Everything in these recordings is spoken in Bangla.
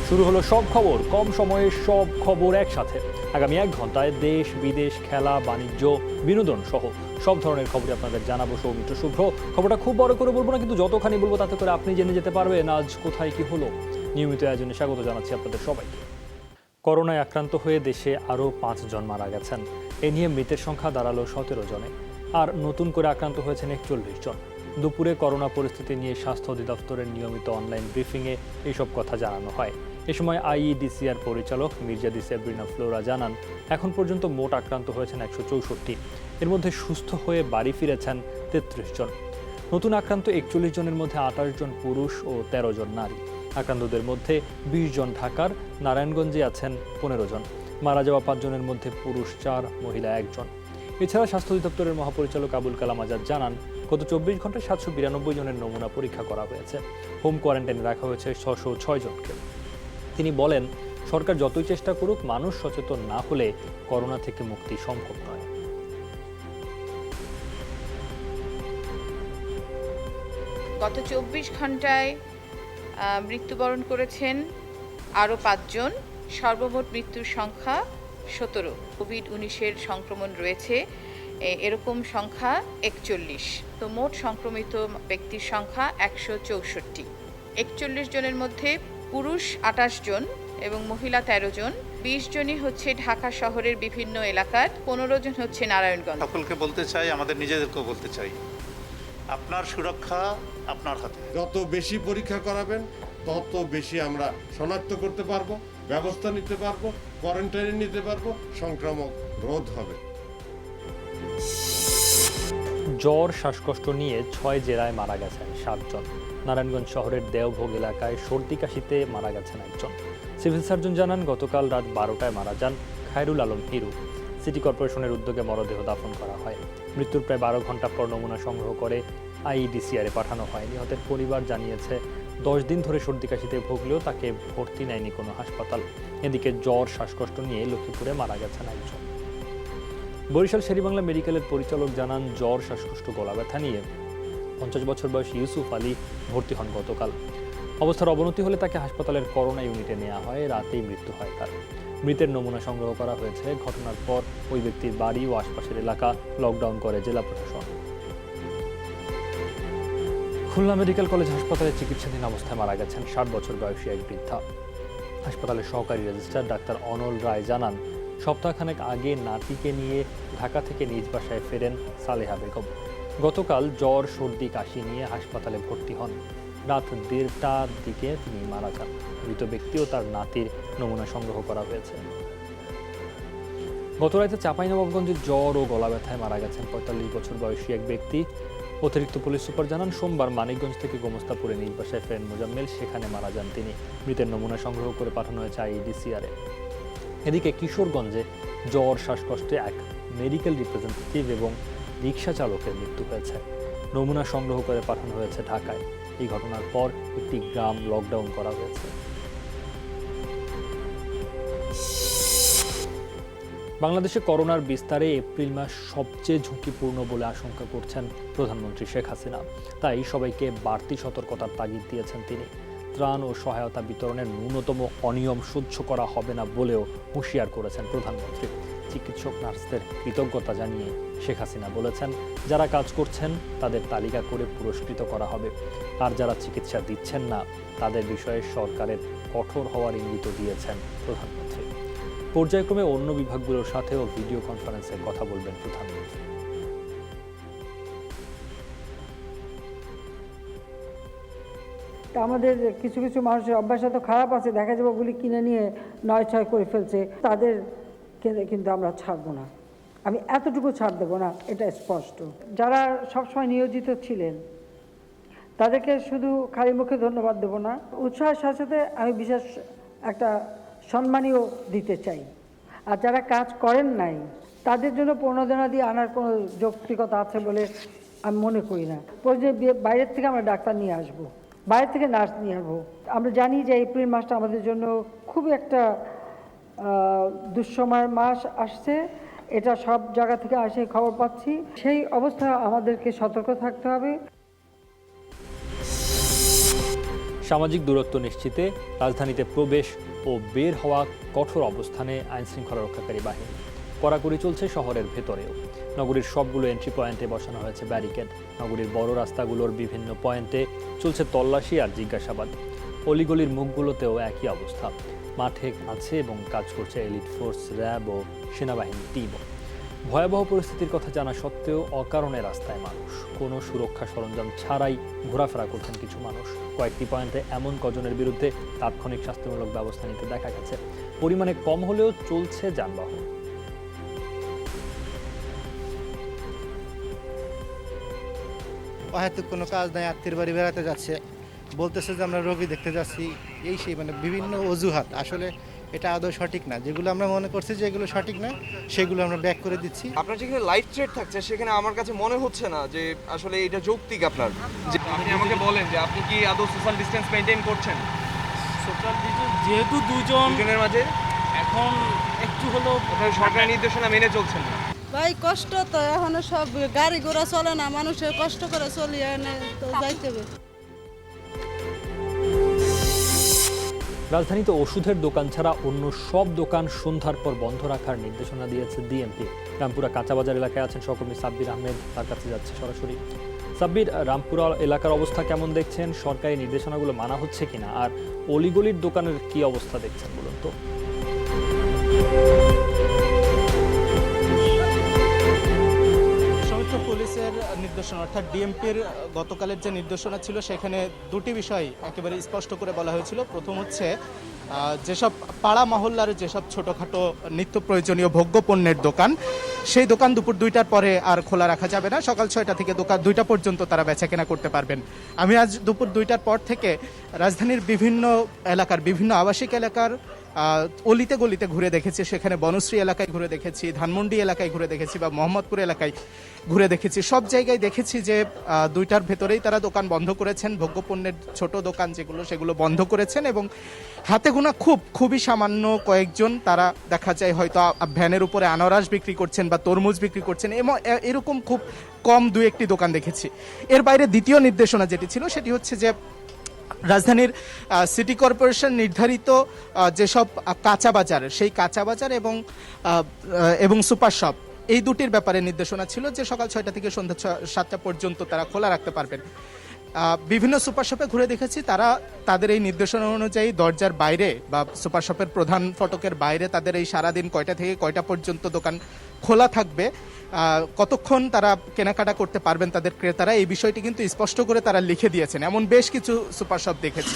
শুরু হলো সব খবর, কম সময়ে সব খবর একসাথে। আগামী 1 ঘন্টায় দেশ বিদেশ, খেলা, বাণিজ্য, বিনোদন সহ সব ধরনের খবরই আপনাদের জানাবো। সৌমিত্র শুভ্র। খবরটা খুব বড় করে বলবো না, কিন্তু যতখানি বলবো তাতে করে আপনি জেনে যেতে পারবেন আজ কোথায় কি হলো। নিয়মিত আয়োজনে স্বাগত জানাচ্ছি আপনাদের সবাইকে। করোনায় আক্রান্ত হয়ে দেশে আরও 5 জন মারা গেছেন। এ নিয়ে মৃতের সংখ্যা দাঁড়ালো 17 জনে। আর নতুন করে আক্রান্ত হয়েছেন 41 জন। দুপুরে করোনা পরিস্থিতি নিয়ে স্বাস্থ্য অধিদপ্তরের নিয়মিত অনলাইন ব্রিফিংয়ে এইসব কথা জানানো হয়। এ সময় আইইডিসিআর পরিচালক মির্জাদি সেব্রিনা ফ্লোরা জানান, এখন পর্যন্ত মোট আক্রান্ত হয়েছেন 164। এর মধ্যে সুস্থ হয়ে বাড়ি ফিরেছেন 33 জন। নতুন আক্রান্ত 41 জনের মধ্যে 28 জন পুরুষ ও 13 জন নারী। আক্রান্তদের মধ্যে 20 জন ঢাকার, নারায়ণগঞ্জে আছেন 15 জন। মারা যাওয়া 5 জনের মধ্যে পুরুষ 4, মহিলা 1 জন। এছাড়া স্বাস্থ্য অধিদপ্তরের মহাপরিচালক আবুল কালাম আজাদ জানান, গত 24 ঘন্টায় 792 জনের নমুনা পরীক্ষা করা হয়েছে। হোম কোয়ারেন্টাইনে রাখা হয়েছে 606 জনকে। তিনি বলেন, সরকার যতই চেষ্টা করুক, মানুষ সচেতন না হলে করোনা থেকে মুক্তি সম্ভব নয়। গত 24 ঘন্টায় মৃত্যুবরণ করেছেন আরও 5 জন। সর্বমোট মৃত্যুর সংখ্যা 17। কোভিড-19 সংক্রমণ রয়েছে এরকম সংখ্যা 41। তো মোট সংক্রমিত ব্যক্তির সংখ্যা 164। 41 জনের মধ্যে পুরুষ 28 জন এবং মহিলা 13 জন। 20 জনই হচ্ছে ঢাকা শহরের বিভিন্ন এলাকার, 15 জন হচ্ছে নারায়ণগঞ্জ। সকলকে বলতে চাই, আমাদের নিজেদেরকেও বলতে চাই, আপনার সুরক্ষা আপনার হাতে। যত বেশি পরীক্ষা করাবেন তত বেশি আমরা শনাক্ত করতে পারবো, ব্যবস্থা নিতে পারবো, কোয়ারেন্টাইনে নিতে পারবো, সংক্রামক রোধ হবে। জ্বর, শ্বাসকষ্ট নিয়ে 6 জেলায় মারা গেছেন 7 জন। নারায়ণগঞ্জ শহরের দেওভোগ এলাকায় সর্দি কাশিতে মারা গেছেন 1 জন। সিভিল সার্জন জানান, গতকাল রাত 12টায় মারা যান খায়রুল আলম হিরু। সিটি কর্পোরেশনের উদ্যোগে মরদেহ দাফন করা হয়। মৃত্যুর প্রায় 12 ঘন্টা পর নমুনা সংগ্রহ করে আইইডিসিআরে পাঠানো হয়। নিহতের পরিবার জানিয়েছে, 10 দিন ধরে সর্দি কাশিতে ভুগলেও তাকে ভর্তি নেয়নি কোনো হাসপাতাল। এদিকে জ্বর, শ্বাসকষ্ট নিয়ে লক্ষ্মীপুরে মারা গেছেন 1 জন। বরিশাল শেরেবাংলা মেডিকেলের পরিচালক জানান, জ্বর, শ্বাসকষ্ট, গলা ব্যথা নিয়ে 50 বছর বয়সী ইউসুফ আলী ভর্তি হন গতকাল। অবস্থার অবনতি হলে তাকে হাসপাতালের করোনা ইউনিটে নেওয়া হয়। রাতেই মৃত্যু হয় তার। মৃতের নমুনা সংগ্রহ করা হয়েছে। ঘটনার পর ওই ব্যক্তির বাড়ি ও আশপাশের এলাকা লকডাউন করে জেলা প্রশাসন। খুলনা মেডিকেল কলেজ হাসপাতালে চিকিৎসাধীন অবস্থায় মারা গেছেন 60 বছর বয়সী এক বৃদ্ধা। হাসপাতালের সহকারী রেজিস্ট্রার ডাক্তার অনল রায় জানান, সপ্তাহখানেক আগে নাতিকে নিয়ে ঢাকা থেকে নিজ বাসায় ফেরেন সালেহা বেগম। গতকাল জ্বর, সর্দি, কাশি নিয়ে হাসপাতালে ভর্তি হন। রাত 1:30টার দিকে তিনি মারা যান। মৃত ব্যক্তি ও তার নাতির নমুনা সংগ্রহ করা হয়েছে। গত রাতে চাঁপাইনবাবগঞ্জে জ্বর ও গলা ব্যথায় মারা গেছেন 45 বছর বয়সী এক ব্যক্তি। অতিরিক্ত পুলিশ সুপার জানান, সোমবার মানিকগঞ্জ থেকে গোমস্তাপুরে নিজ বাসায় ফেরেন মোজাম্মেল, সেখানে মারা যান তিনি। মৃতের নমুনা সংগ্রহ করে পাঠানো হয়েছে আইইডিসিআরে। এদিকে কিশোরগঞ্জে জ্বর, শ্বাসকষ্টে এক মেডিকেল রিপ্রেজেন্টেটিভ এবং রিকশা চালকের মৃত্যু হয়েছে। নমুনা সংগ্রহ করে পাঠানো হয়েছে ঢাকায়। এই ঘটনার পর একটি গ্রাম লকডাউন করা হয়েছে। বাংলাদেশে করোনার বিস্তারে এপ্রিল মাস সবচেয়ে ঝুঁকিপূর্ণ বলে আশঙ্কা করছেন প্রধানমন্ত্রী শেখ হাসিনা। তাই সবাইকে বাড়তি সতর্কতার তাগিদ দিয়েছেন তিনি। ত্রাণ ও সহায়তা বিতরণের ন্যূনতম অনিয়ম সহ্য করা হবে না বলেও হুঁশিয়ার করেছেন প্রধানমন্ত্রী। চিকিৎসক, নার্সদের কৃতজ্ঞতা জানিয়ে শেখ হাসিনা বলেছেন, যারা কাজ করছেন তাদের তালিকা করে পুরস্কৃত করা হবে। আর যারা চিকিৎসা দিচ্ছেন না, তাদের বিষয়ে সরকারের কঠোর হওয়ার ইঙ্গিত দিয়েছেন প্রধানমন্ত্রী। পর্যায়ক্রমে অন্য বিভাগগুলোর সাথেও ভিডিও কনফারেন্সে কথা বলবেন প্রধানমন্ত্রী। আমাদের কিছু কিছু মানুষের অভ্যাস তো খারাপ আছে, দেখা যাবে ওগুলি কিনে নিয়ে 9-6 করে ফেলছে। তাদের কিন্তু আমরা ছাড়বো না, আমি এতটুকু ছাড় দেবো না, এটা স্পষ্ট। যারা সবসময় নিয়োজিত ছিলেন তাদেরকে শুধু খালি মুখে ধন্যবাদ দেবো না, উৎসাহের সাথে সাথে আমি বিশেষ একটা সম্মানীয় দিতে চাই। আর যারা কাজ করেন নাই তাদের জন্য প্রণোদনা দিয়ে আনার কোনো যৌক্তিকতা আছে বলে আমি মনে করি না। প্রয়োজনে বাইরের থেকে আমরা ডাক্তার নিয়ে আসবো, বাইরে থেকে নার্স নিয়ে আসবো। আমরা জানি যে এপ্রিল মাসটা আমাদের জন্য খুবই একটা দুঃসময়ের মাস আসছে, এটা সব জায়গা থেকে আসে খবর পাচ্ছি। সেই অবস্থা আমাদেরকে সতর্ক থাকতে হবে। সামাজিক দূরত্ব নিশ্চিতে রাজধানীতে প্রবেশ ও বের হওয়া কঠোর অবস্থানে আইনশৃঙ্খলা রক্ষাকারী বাহিনী। কড়াকড়ি চলছে শহরের ভেতরেও। নগরীর সবগুলো এন্ট্রি পয়েন্টে বসানো হয়েছে ব্যারিকেড। নগরীর বড় রাস্তাগুলোর বিভিন্ন পয়েন্টে চলছে তল্লাশি আর জিজ্ঞাসাবাদ। অলিগলির মুখগুলোতেও একই অবস্থা। মাঠে আছে এবং কাজ করছে এলিট ফোর্স, র্যাব ও সেনাবাহিনীর টিমও। ভয়াবহ পরিস্থিতির কথা জানা সত্ত্বেও অকারণে রাস্তায় মানুষ। কোনো সুরক্ষা সরঞ্জাম ছাড়াই ঘোরাফেরা করছেন কিছু মানুষ। কয়েকটি পয়েন্টে এমন কজনের বিরুদ্ধে তাৎক্ষণিক শাস্তিমূলক ব্যবস্থা নিতে দেখা গেছে। পরিমাণে কম হলেও চলছে যানবাহন। অহেতুক কোনো কাজ নাই, আত্মীয় বাড়ি বেড়াতে যাচ্ছে, বলতেছে যে আমরা রোগী দেখতে যাচ্ছি, এই সেই মানে বিভিন্ন অজুহাত। আসলে এটা আদৌ সঠিক না। যেগুলো আমরা মনে করছি যে এগুলো সঠিক না, সেগুলো আমরা ব্যাক করে দিচ্ছি। আপনার যেখানে লাইফ থ্রেট থাকছে সেখানে আমার কাছে মনে হচ্ছে না যে আসলে এটা যৌক্তিক আপনার। যে আপনি আমাকে বলেন যে আপনি কি আদৌ সোশ্যাল ডিসটেন্স মেনটেন করছেন? সোশ্যাল ডিস্টেন্স যেহেতু দুজনের মাঝে এখন একটু হলেও আপনার সরকারি নির্দেশনা মেনে চলছেন না। ভাই কষ্ট তো এখন সব গাড়ি ঘোড়া চলে না, মানুষের কষ্ট করে চলিয়ে তো যাইতে হবে। রাজধানীতে ওষুধের দোকান ছাড়া অন্য সব দোকান সন্ধ্যার পর বন্ধ রাখার নির্দেশনা দিয়েছে ডিএমপি। রামপুরা কাঁচাবাজার এলাকায় আছেন সহকর্মী সাব্বির আহমেদ, তার কাছে যাচ্ছে সরাসরি। সাব্বির, রামপুরা এলাকার অবস্থা কেমন দেখছেন? সরকারি নির্দেশনাগুলো মানা হচ্ছে কিনা? আর অলিগলির দোকানের কি অবস্থা দেখছেন বলুন তো। পুলিশের নির্দেশনা অর্থাৎ ডিএমপির গতকালের যে নির্দেশনা ছিল সেখানে দুটি বিষয় একেবারে স্পষ্ট করে বলা হয়েছিল। প্রথম হচ্ছে যেসব পাড়া মহল্লার যেসব ছোটোখাটো নিত্য প্রয়োজনীয় ভোগ্য পণ্যের দোকান, সেই দোকান দুপুর 2টার পরে আর খোলা রাখা যাবে না। সকাল 6টা থেকে দোকান 2টা পর্যন্ত তারা বেচাকেনা করতে পারবেন। আমি আজ দুপুর 2টার পর থেকে রাজধানীর বিভিন্ন এলাকার, বিভিন্ন আবাসিক এলাকার অলিতে গলিতে ঘুরে দেখেছি। সেখানে বনশ্রী এলাকায় ঘুরে দেখেছি, ধানমন্ডি এলাকায় ঘুরে দেখেছি বা মোহাম্মদপুর এলাকায় ঘুরে দেখেছি। সব জায়গায় দেখেছি যে 2টার ভেতরেই তারা দোকান বন্ধ করেছেন। ভোগ্যপণ্যের ছোট দোকান যেগুলো সেগুলো বন্ধ করেছেন এবং হাতে গোনা খুবই সামান্য কয়েকজন তারা দেখা যায় হয়তো ভ্যানের উপরে আনারস বিক্রি করছেন বা তরমুজ বিক্রি করছেন, এরকম খুব কম 2-1টি দোকান দেখেছি। এর বাইরে দ্বিতীয় নির্দেশনা যেটি ছিল সেটি হচ্ছে যে রাজধানীর সিটি কর্পোরেশন নির্ধারিত যেসব কাঁচা বাজার, সেই কাঁচা বাজার এবং সুপার শপ, এই দুটির ব্যাপারে নির্দেশনা ছিল যে সকাল 6টা থেকে সন্ধ্যা 7টা পর্যন্ত তারা খোলা রাখতে পারবেন। বিভিন্ন সুপার শপে ঘুরে দেখেছি তারা তাদের এই নির্দেশনা অনুযায়ী দরজার বাইরে বা সুপার শপের প্রধান ফটকের বাইরে তাদের এই সারাদিন কয়টা থেকে কয়টা পর্যন্ত দোকান খোলা থাকবে, কতক্ষণ তারা কেনাকাটা করতে পারবেন তাদের ক্রেতারা, এই বিষয়টি কিন্তু স্পষ্ট করে তারা লিখে দিয়েছেন। এমন বেশ কিছু সুপার শপ দেখেছি।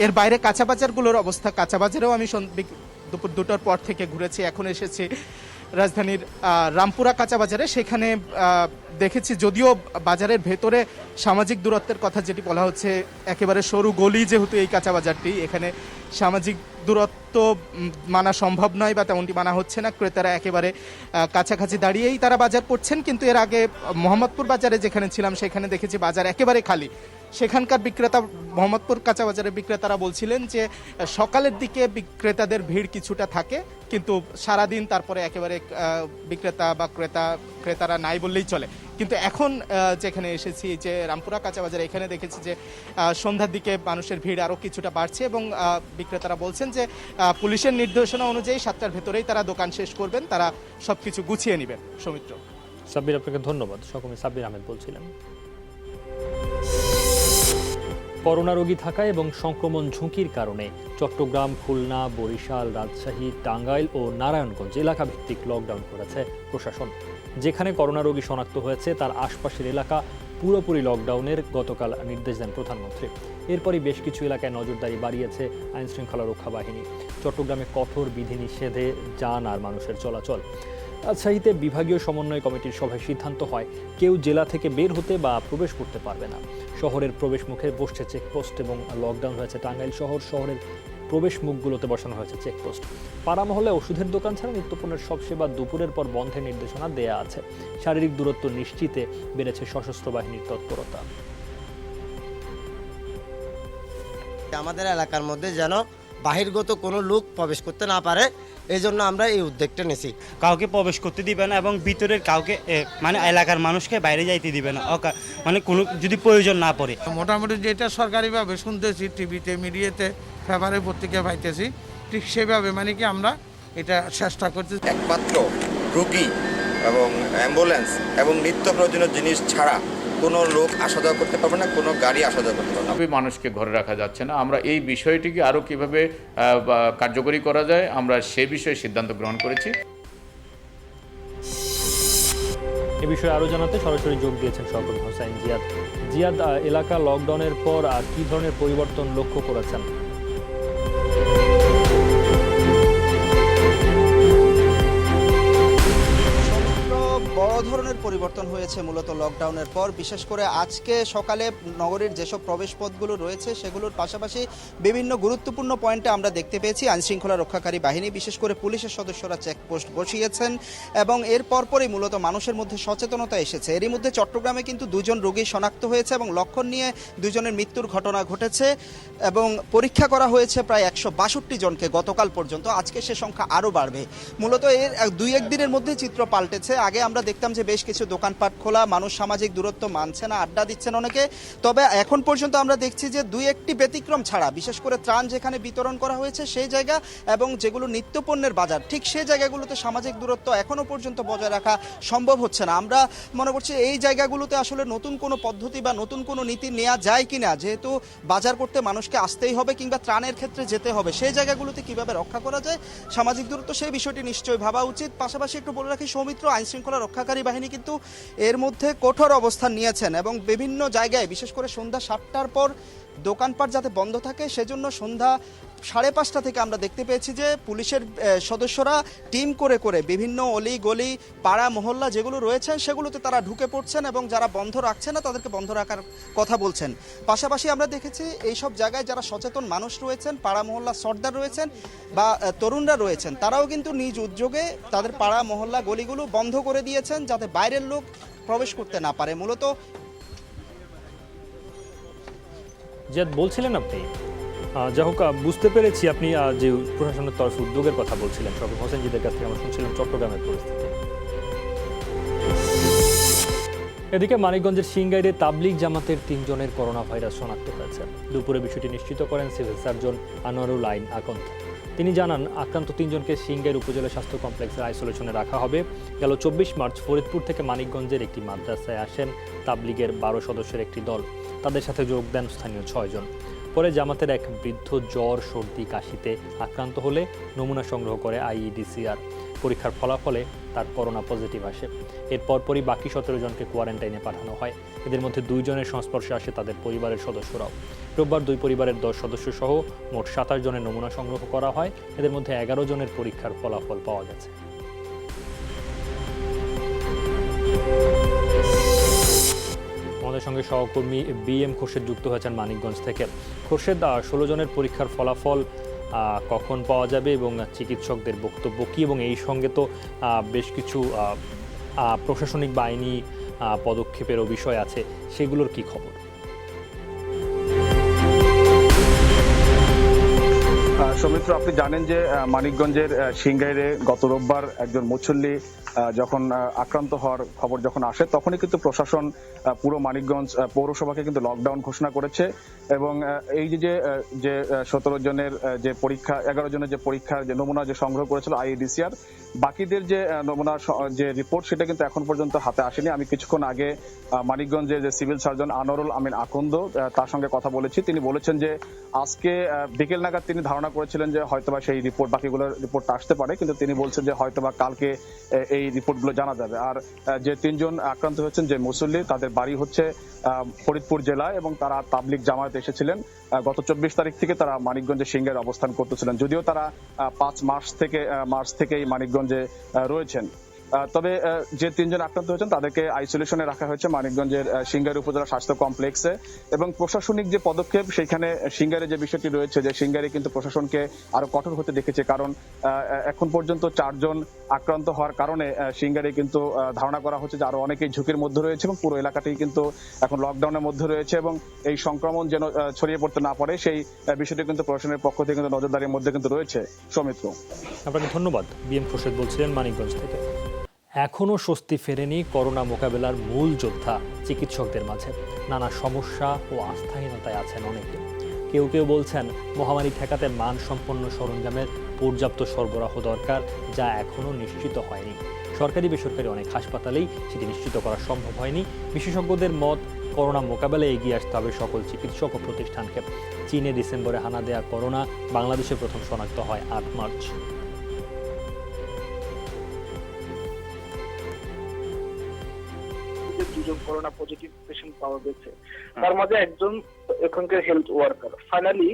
এর বাইরে কাঁচা বাজারগুলোর অবস্থা, কাঁচা বাজারেও আমি দুপুর 2টার পর থেকে ঘুরেছি। এখন এসেছি রাজধানীর রামপুরা কাঁচা বাজারে। সেখানে দেখেছি যদিও বাজারের ভেতরে সামাজিক দূরত্বের কথা যেটি বলা হচ্ছে, একেবারে সরু গলি যেহেতু এই কাঁচা বাজারটি, এখানে সামাজিক দূরত্ব মানা সম্ভব নয় বা তেমনটি মানা হচ্ছে না। ক্রেতারা একেবারে কাছাকাছি দাঁড়িয়েই তারা বাজার করছেন। কিন্তু এর আগে মোহাম্মদপুর বাজারে যেখানে ছিলাম সেখানে দেখেছি বাজার একেবারে খালি। সেখানকার বিক্রেতা, মোহাম্মদপুর কাঁচা বাজারের বিক্রেতারা বলছিলেন যে সকালের দিকে বিক্রেতাদের ভিড় কিছুটা থাকে, কিন্তু সারাদিন তারপরে একেবারে বিক্রেতা বা ক্রেতারা নাই বললেই চলে। কিন্তু এখন যেখানে এসেছি যে রামপুরা কাঁচা বাজারে, এখানে দেখেছি যে সন্ধ্যার দিকে মানুষের ভিড় আরও কিছুটা বাড়ছে এবং বিক্রেতারা বলছেন যে পুলিশের নির্দেশনা অনুযায়ী 7টার ভেতরেই তারা দোকান শেষ করবেন, তারা সবকিছু গুছিয়ে নেবেন। সৌমিত্র। সাব্বির, আপনাকে ধন্যবাদ। সহকর্মী সাব্বির আহমেদ বলছিলেন। করোনা রোগী থাকা এবং সংক্রমণ ঝুঁকির কারণে চট্টগ্রাম, খুলনা, বরিশাল, রাজশাহী, টাঙ্গাইল ও নারায়ণগঞ্জ এলাকা ভিত্তিক লকডাউন করেছে প্রশাসন। যেখানে করোনা রোগী শনাক্ত হয়েছে তার আশপাশের এলাকা পুরোপুরি লকডাউনের গতকাল নির্দেশ দেন প্রধানমন্ত্রী। এরপরই বেশ কিছু এলাকায় নজরদারি বাড়িয়েছে আইনশৃঙ্খলা রক্ষা বাহিনী। চট্টগ্রামে কঠোর বিধিনিষেধে যান আর মানুষের চলাচল। রাজশাহীতে বিভাগীয় সমন্বয় কমিটির সভায় সিদ্ধান্ত হয় কেউ জেলা থেকে বের হতে বা প্রবেশ করতে পারবে না। শহরের প্রবেশ মুখে বসছে চেকপোস্ট এবং লকডাউন হয়েছে টাঙ্গাইল শহরের প্রবেশ মুখগুলোতে বসানো হয়েছে চেকপোস্ট। পাড়া মহলে ওষুধের দোকান ছাড়া নিত্যপণ্যের সব সেবা দুপুরের পর বন্ধের নির্দেশনা দেয়া আছে। শারীরিক দূরত্ব নিশ্চিতে বেড়েছে সশস্ত্র বাহিনীর তৎপরতা। আমাদের এলাকার মধ্যে যেন বাহিরগত কোনো লোক প্রবেশ করতে না পারে, এই জন্য আমরা এই উদ্যোগটা নিয়েছি। কাউকে প্রবেশ করতে দিবে না এবং ভিতরের কাউকে মানে এলাকার মানুষকে বাইরে যাইতে দিবে না, মানে কোনো যদি প্রয়োজন না পড়ে। মোটামুটি যেটা সরকারিভাবে শুনতেছি, টিভিতে, মিডিয়াতে, পেপারে, পত্রিকায় পাইতেছি, ঠিক সেভাবে মানে কি আমরা এটা চেষ্টা করতেছি। একমাত্র রোগী এবং অ্যাম্বুলেন্স এবং নিত্য প্রয়োজনীয় জিনিস ছাড়া কোনো লোক আসা যাওয়া করতে পারবে না, কোনো গাড়ি আসা যাওয়া করতে পারবে না। মানুষকে ঘরে রাখা যাচ্ছে না। আমরা এই বিষয়টিকে আরও কিভাবে কার্যকরী করা যায়, আমরা সে বিষয়ে সিদ্ধান্ত গ্রহণ করেছি। এ বিষয়ে আরও জানাতে সরাসরি যোগ দিয়েছেন শওকত হোসেন জিয়াদ। জিয়াদ, এলাকা লকডাউনের পর আর কি ধরনের পরিবর্তন লক্ষ্য করেছেন? বড় ধরনের পরিবর্তন হয়েছে মূলত লকডাউনের পর। বিশেষ করে আজকে সকালে নগরীর যেসব প্রবেশপথগুলো রয়েছে সেগুলোর পাশাপাশি বিভিন্ন গুরুত্বপূর্ণ পয়েন্টে আমরা দেখতে পেয়েছি আইনশৃঙ্খলা রক্ষাকারী বাহিনী, বিশেষ করে পুলিশের সদস্যরা চেকপোস্ট বসিয়েছেন এবং এর পরপরই মূলত মানুষের মধ্যে সচেতনতা এসেছে। এরই মধ্যে চট্টগ্রামে কিন্তু 2 জন রোগী শনাক্ত হয়েছে এবং লক্ষণ নিয়ে 2 জনের মৃত্যুর ঘটনা ঘটেছে এবং পরীক্ষা করা হয়েছে প্রায় 162 জনকে গতকাল পর্যন্ত। আজকে সে সংখ্যা আরও বাড়বে। মূলত এর 2-1 দিনের মধ্যে চিত্র পাল্টেছে। আগে আমরা দেখতাম যে বেশ কিছু দোকানপাট খোলা, মানুষ সামাজিক দূরত্ব মানছে না, আড্ডা দিচ্ছেন অনেকে। তবে এখন পর্যন্ত আমরা দেখছি যে 2-1টি ব্যতিক্রম ছাড়া, বিশেষ করে ত্রাণ যেখানে বিতরণ করা হয়েছে সেই জায়গা এবং যেগুলো নিত্যপণ্যের বাজার, ঠিক সেই জায়গাগুলোতে সামাজিক দূরত্ব এখনো পর্যন্ত বজায় রাখা সম্ভব হচ্ছে না। আমরা মনে করছি এই জায়গাগুলোতে আসলে নতুন কোনো পদ্ধতি বা নতুন কোনো নীতি নেওয়া যায় কিনা, যেহেতু বাজার করতে মানুষকে আসতেই হবে কিংবা ত্রাণের ক্ষেত্রে যেতে হবে, সেই জায়গাগুলোতে কিভাবে রক্ষা করা যায় সামাজিক দূরত্ব, সেই বিষয়টি নিশ্চয়ই ভাবা উচিত। পাশাপাশি একটু বলে রাখি, সৌমিত্র, আইনশৃঙ্খলা রক্ষাকারী বাহিনী কিন্তু এর মধ্যে কঠোর অবস্থান নিয়েছেন এবং বিভিন্ন জায়গায় বিশেষ করে সন্ধ্যা 7টার পর দোকানপাট যাতে বন্ধ থাকে সেজন্য সন্ধ্যা 5:30 থেকে আমরা দেখতে পেয়েছি যে পুলিশের সদস্যরা টিম করে করে বিভিন্ন অলি গলি পাড়া মহল্লা যেগুলো রয়েছেন সেগুলোতে তারা ঢুকে পড়ছেন এবং যারা বন্ধ রাখছে না তাদেরকে বন্ধ রাখার কথা বলছেন। পাশাপাশি আমরা দেখেছি এইসব জায়গায় যারা সচেতন মানুষ রয়েছেন, পাড়া মহল্লা সর্দার রয়েছেন বা তরুণরা রয়েছেন, তারাও কিন্তু নিজ উদ্যোগে তাদের পাড়া মহল্লা গলিগুলো বন্ধ করে দিয়েছেন যাতে বাইরের লোক প্রবেশ করতে না পারে। মূলত জিয়াদ, বলছিলেন আপনি, যাই হোক বুঝতে পেরেছি আপনি যে প্রশাসনের তরফ উদ্যোগের কথা বলছিলেন, শওকত হোসেন জিয়াদের কাছ থেকে আমরা শুনছিলাম চট্টগ্রামের পরিস্থিতি। এদিকে মানিকগঞ্জের সিংগাইরে তাবলিগ জামাতের 3 জনের করোনা ভাইরাস শনাক্ত হয়েছে। দুপুরে বিষয়টি নিশ্চিত করেন সিভিল সার্জন আনোয়ারুল আইন আকন্দ। তিনি জানান, আক্রান্ত 3 জনকে সিংগাইর উপজেলা স্বাস্থ্য কমপ্লেক্সের আইসোলেশনে রাখা হবে। গেল 24 মার্চ ফরিদপুর থেকে মানিকগঞ্জের একটি মাদ্রাসায় আসেন তাবলিগের 12 সদস্যের একটি দল। তাদের সাথে যোগ দেন স্থানীয় 6 জন। পরে জামাতের এক বৃদ্ধ জ্বর, সর্দি, কাশিতে আক্রান্ত হলে নমুনা সংগ্রহ করে আইইডিসিআর। পরীক্ষার ফলাফলে তার করোনা পজিটিভ আসে। এর পরপরই বাকি 17 জনকে কোয়ারেন্টাইনে পাঠানো হয়। এদের মধ্যে 2 জনের সংস্পর্শে আসে তাদের পরিবারের সদস্যরাও। রোববার 2 পরিবারের 10 সদস্য সহ মোট 27 জনের নমুনা সংগ্রহ করা হয়। এদের মধ্যে 11 জনের পরীক্ষার ফলাফল পাওয়া গেছে। আমাদের সঙ্গে সহকর্মী BM খোরশেদ যুক্ত হয়েছেন মানিকগঞ্জ থেকে। খোরশেদ, 16 জনের পরীক্ষার ফলাফল কখন পাওয়া যাবে এবং চিকিৎসকদের বক্তব্য কী, এবং এই সঙ্গে তো বেশ কিছু প্রশাসনিক বা আইনি পদক্ষেপেরও বিষয় আছে, সেগুলোর কি খবর? সৌমিত্র, আপনি জানেন যে মানিকগঞ্জের সিংগাইরে গত রোববার একজন মুসল্লি যখন আক্রান্ত হওয়ার খবর যখন আসে তখনই কিন্তু প্রশাসন পুরো মানিকগঞ্জ পৌরসভাকে কিন্তু লকডাউন ঘোষণা করেছে এবং এই যে 17 জনের যে পরীক্ষা, 11 জনের যে পরীক্ষার যে নমুনা যে সংগ্রহ করেছিল আইইডিসিআর, বাকিদের যে নমুনা যে রিপোর্ট সেটা কিন্তু এখন পর্যন্ত হাতে আসেনি। আমি কিছুক্ষণ আগে মানিকগঞ্জের যে সিভিল সার্জন আনোয়ারুল আমিন আকন্দ, তার সঙ্গে কথা বলেছি। তিনি বলেছেন যে আজকে বিকেল নাগাদ তিনি ধারণা করেছিলেন যে হয়তোবা সেই রিপোর্ট, বাকিগুলোর রিপোর্ট আসতে পারে, কিন্তু তিনি বলছেন যে হয়তোবা কালকে এই রিপোর্টগুলো জানা যাবে। আর যে 3 জন আক্রান্ত হয়েছেন যে মুসল্লি, তাদের বাড়ি হচ্ছে ফরিদপুর জেলায় এবং তারা তাবলিগ জামায়াতে এসেছিলেন। গত 24 তারিখ থেকে তারা মানিকগঞ্জে সিংগাইরে অবস্থান করতেছিলেন, যদিও তারা 5 মার্চ থেকে এই মানিকগঞ্জে রয়েছেন। তবে যে 3 জন আক্রান্ত হয়েছেন তাদেরকে আইসোলেশনে রাখা হয়েছে মানিকগঞ্জের সিংগাইর উপজেলা স্বাস্থ্য কমপ্লেক্সে। এবং প্রশাসনিক যে পদক্ষেপ সেখানে সিংগাইরে যে বিষয়টি রয়েছে যে সিংগাইরে কিন্তু প্রশাসনকে আরো কঠোর হতে দেখেছে, কারণ এখন পর্যন্ত 4 জন আক্রান্ত হওয়ার কারণে সিংগাইরে কিন্তু ধারণা করা হচ্ছে যে আরো অনেকেই ঝুঁকির মধ্যে রয়েছে এবং পুরো এলাকাটাই কিন্তু এখন লকডাউনের মধ্যে রয়েছে এবং এই সংক্রমণ যেন ছড়িয়ে পড়তে না পারে সেই বিষয়টি কিন্তু প্রশাসনের পক্ষ থেকে কিন্তু নজরদারির মধ্যে কিন্তু রয়েছে। সৌমিত্র, আপনাকে ধন্যবাদ। বিএম খোরশেদ বলছিলেন মানিকগঞ্জ থেকে। এখনও স্বস্তি ফেরেনি করোনা মোকাবেলার মূল যোদ্ধা চিকিৎসকদের মাঝে। নানা সমস্যা ও আস্থাহীনতায় আছেন অনেকে। কেউ কেউ বলছেন মহামারী ঠেকাতে মানসম্পন্ন সরঞ্জামের পর্যাপ্ত সরবরাহ দরকার, যা এখনও নিশ্চিত হয়নি। সরকারি বেসরকারি অনেক হাসপাতালেই সেটি নিশ্চিত করা সম্ভব হয়নি। বিশেষজ্ঞদের মত, করোনা মোকাবেলায় এগিয়ে আসতে হবে সকল চিকিৎসক ও প্রতিষ্ঠানকে। চীনে ডিসেম্বরে হানা দেয়া করোনা বাংলাদেশে প্রথম শনাক্ত হয় 8 মার্চ। দুজন করোনা পজিটিভ পেশেন্ট পাওয়া গেছে, তার মাঝে একজন এখানকার হেলথ ওয়ার্কার। ফাইনালি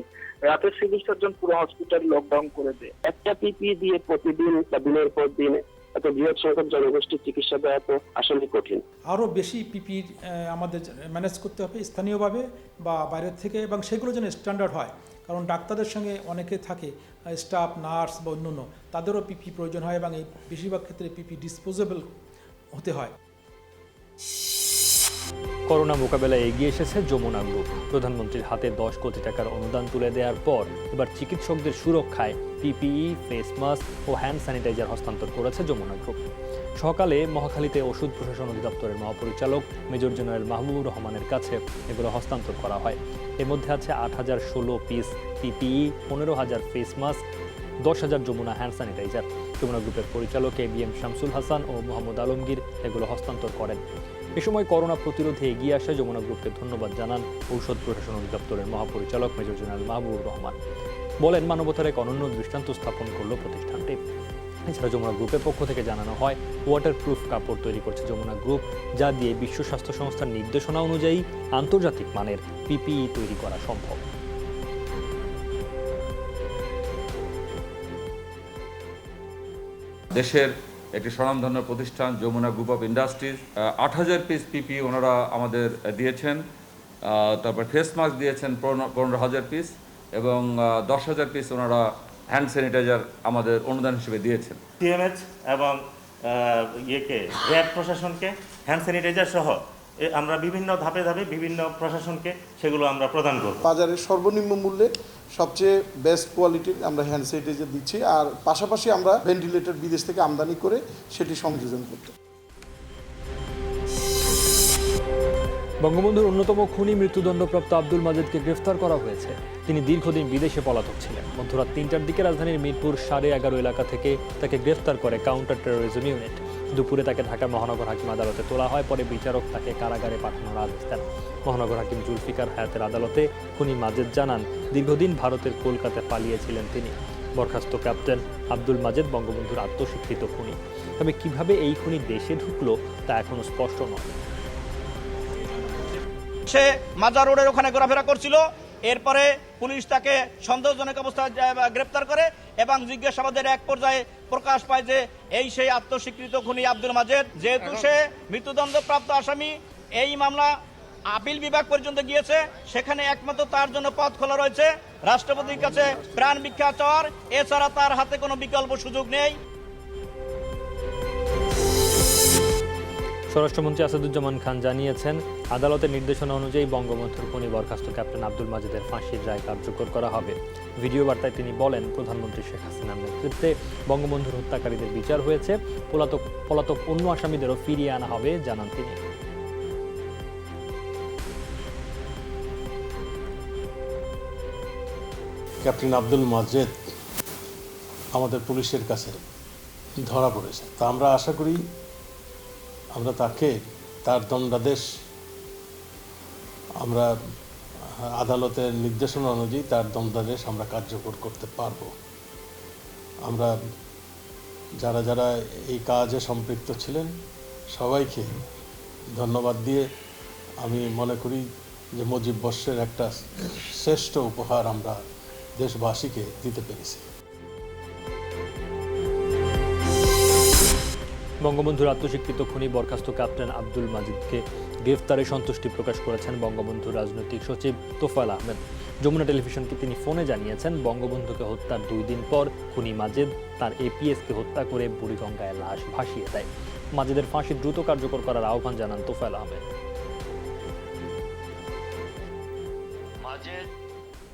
রাতের সিভিল সার্জন পুরো হসপিটাল লকডাউন করে দেয়। একটা পিপি দিয়ে প্রতিদিন বা দিনের পর দিন এত বৃহৎ সংখ্যক জনগোষ্ঠীর চিকিৎসা দেওয়া তো আসলে কঠিন। আরও বেশি পিপি আমাদের ম্যানেজ করতে হবে স্থানীয়ভাবে বা বাইরের থেকে, এবং সেগুলো যেন স্ট্যান্ডার্ড হয়। কারণ ডাক্তারদের সঙ্গে অনেকে থাকে, স্টাফ, নার্স বা অন্যান্য, তাদেরও পিপি প্রয়োজন হয় এবং এই বেশিরভাগ ক্ষেত্রে পিপি ডিসপোজেবল হতে হয়। করোনা মোকাবেলায় এগিয়ে এসেছে যমুনা গ্রুপ। প্রধানমন্ত্রীর হাতে 10 কোটি টাকার অনুদান তুলে দেওয়ার পর এবার চিকিৎসকদের সুরক্ষায় পিপিই, ফেস মাস্ক ও হ্যান্ড স্যানিটাইজার হস্তান্তর করেছে যমুনা গ্রুপ। সকালে মহাখালীতে ওষুধ প্রশাসন অধিদপ্তরের মহাপরিচালক মেজর জেনারেল মাহবুবুর রহমানের কাছে এগুলো হস্তান্তর করা হয়। এর মধ্যে আছে 8016 piece PPE, 15,000 face mask, 10,000 Jamuna hand sanitizer. Jamuna গ্রুপের পরিচালক এবিএম শামসুল হাসান ও মোহাম্মদ আলমগীর এগুলো হস্তান্তর করেন। এ সময় করোনা প্রতিরোধে এগিয়ে আসা যমুনা গ্রুপকে ধন্যবাদ জানান ঔষধ প্রশাসন অধিদপ্তরের মহাপরিচালক মেজর জেনারেল মাহবুবুর রহমান। বলেন, মানবতার এক অনন্য দৃষ্টান্ত স্থাপন করল প্রতিষ্ঠানটি। এছাড়া যমুনা গ্রুপের পক্ষ থেকে জানানো হয়, ওয়াটারপ্রুফ কাপড় তৈরি করছে যমুনা গ্রুপ, যা দিয়ে বিশ্ব স্বাস্থ্য সংস্থার নির্দেশনা অনুযায়ী আন্তর্জাতিক মানের পিপিই তৈরি করা সম্ভব। দেশের একটি স্বনামধন্য প্রতিষ্ঠান Jamuna group of industries 8,000 piece PP ওনারা আমাদের দিয়েছেন। তারপর ফেস মাস্ক দিয়েছেন 15,000 পিস এবং 10,000 পিস ওনারা হ্যান্ড স্যানিটাইজার আমাদের অনুদান হিসেবে দিয়েছেন। সিএমএইচ এবং র্যাব প্রশাসনকে হ্যান্ড স্যানিটাইজার সহ আমরা বিভিন্ন ধাপে ধাপে বিভিন্ন প্রশাসনকে সেগুলো আমরা প্রদান করব। বাজারের সর্বনিম্ন মূল্যে সবচেয়ে বেস্ট কোয়ালিটির আমরা হ্যান্ড স্যানিটাইজার দিচ্ছি, আর পাশাপাশি আমরা ভেন্টিলেটর বিদেশ থেকে আমদানি করে সেটি সংযোজন করতে। বঙ্গবন্ধুর অন্যতম খুনি মৃত্যুদণ্ডপ্রাপ্ত আব্দুল মাজেদকে গ্রেফতার করা হয়েছে। তিনি দীর্ঘদিন বিদেশে পলাতক ছিলেন। মধ্যরাত 3টার দিকে রাজধানীর মিরপুর 11.5 এলাকা থেকে তাকে গ্রেফতার করে কাউন্টার টেরোরিজম ইউনিট। দুপুরে তাকে ঢাকা মহানগর হাকিম আদালতে তোলা হয়। পরে বিচারক তাকে কারাগারে পাঠানোর আদেশ দেন। মহানগর হাকিম জুলফিকার হায়াতের আদালতে খুনি মাজেদ জানান, দীর্ঘদিন ভারতের কলকাতায় পালিয়েছিলেন তিনি। বরখাস্ত ক্যাপ্টেন আব্দুল মাজেদ বঙ্গবন্ধুর আত্মস্বীকৃত খুনি। তবে কিভাবে এই খুনি দেশে ঢুকলো তা এখনো স্পষ্ট নয়। সে মাজার রোডের ওখানে ঘোরাফেরা করছিল। এরপরে পুলিশ তাকে সন্দেহজনক অবস্থায় গ্রেপ্তার করে এবং জিজ্ঞাসাবাদের এক পর্যায়ে প্রকাশ পায় যে এই সেই আত্মস্বীকৃত খুনি আব্দুল মাজেদ। যেহেতু সে মৃত্যুদণ্ডপ্রাপ্ত আসামি, এই মামলা আপিল বিভাগ পর্যন্ত গিয়েছে, সেখানে একমাত্র তার জন্য পথ খোলা রয়েছে রাষ্ট্রপতির কাছে প্রাণ ভিক্ষা চাওয়ার। এছাড়া তার হাতে কোনো বিকল্প সুযোগ নেই। স্বরাষ্ট্রমন্ত্রী আসাদুজ্জামান খান জানিয়েছেন, আদালতের নির্দেশনা অনুযায়ী বঙ্গবন্ধুর খুনি বরখাস্ত ক্যাপ্টেন আব্দুল মাজেদের ফাঁসির রায় কার্যকর করা হবে। ভিডিও বার্তায় তিনি বলেন, প্রধানমন্ত্রী শেখ হাসিনার নেতৃত্বে বঙ্গবন্ধুর হত্যাকারীদের বিচার হয়েছে, পলাতক অন্য আসামিদেরও ফিরিয়ে আনা হবে জানান তিনি। ক্যাপ্টেন আব্দুল মাজেদ আমাদের পুলিশের কাছে ধরা পড়েছে, তা আমরা আশা করি আমরা তাকে তার দণ্ডাদেশ আমরা আদালতের নির্দেশনা অনুযায়ী তার দণ্ডাদেশ আমরা কার্যকর করতে পারব। আমরা যারা যারা এই কাজে সম্পৃক্ত ছিলেন সবাইকে ধন্যবাদ দিয়ে আমি মনে করি যে মুজিব বর্ষের একটা শ্রেষ্ঠ উপহার আমরা দেশবাসীকে দিতে পেরেছি। বঙ্গবন্ধুর আত্মস্বীকৃত খুনি বরখাস্ত ক্যাপ্টেন আব্দুল মাজিদকে গ্রেফতারে সন্তুষ্টি প্রকাশ করেছেন বঙ্গবন্ধুর রাজনৈতিক সচিব তোফায়েল আহমেদ। যমুনা টেলিভিশনকে তিনি ফোনে জানিয়েছেন, বঙ্গবন্ধুকে হত্যার 2 দিন পর খুনি মাজেদ তার এপিএসকে হত্যা করে বুড়িগঙ্গায় লাশ ভাসিয়ে দেয়। মাজেদের ফাঁসি দ্রুত কার্যকর করার আহ্বান জানান তোফায়েল আহমেদ। মাজেদ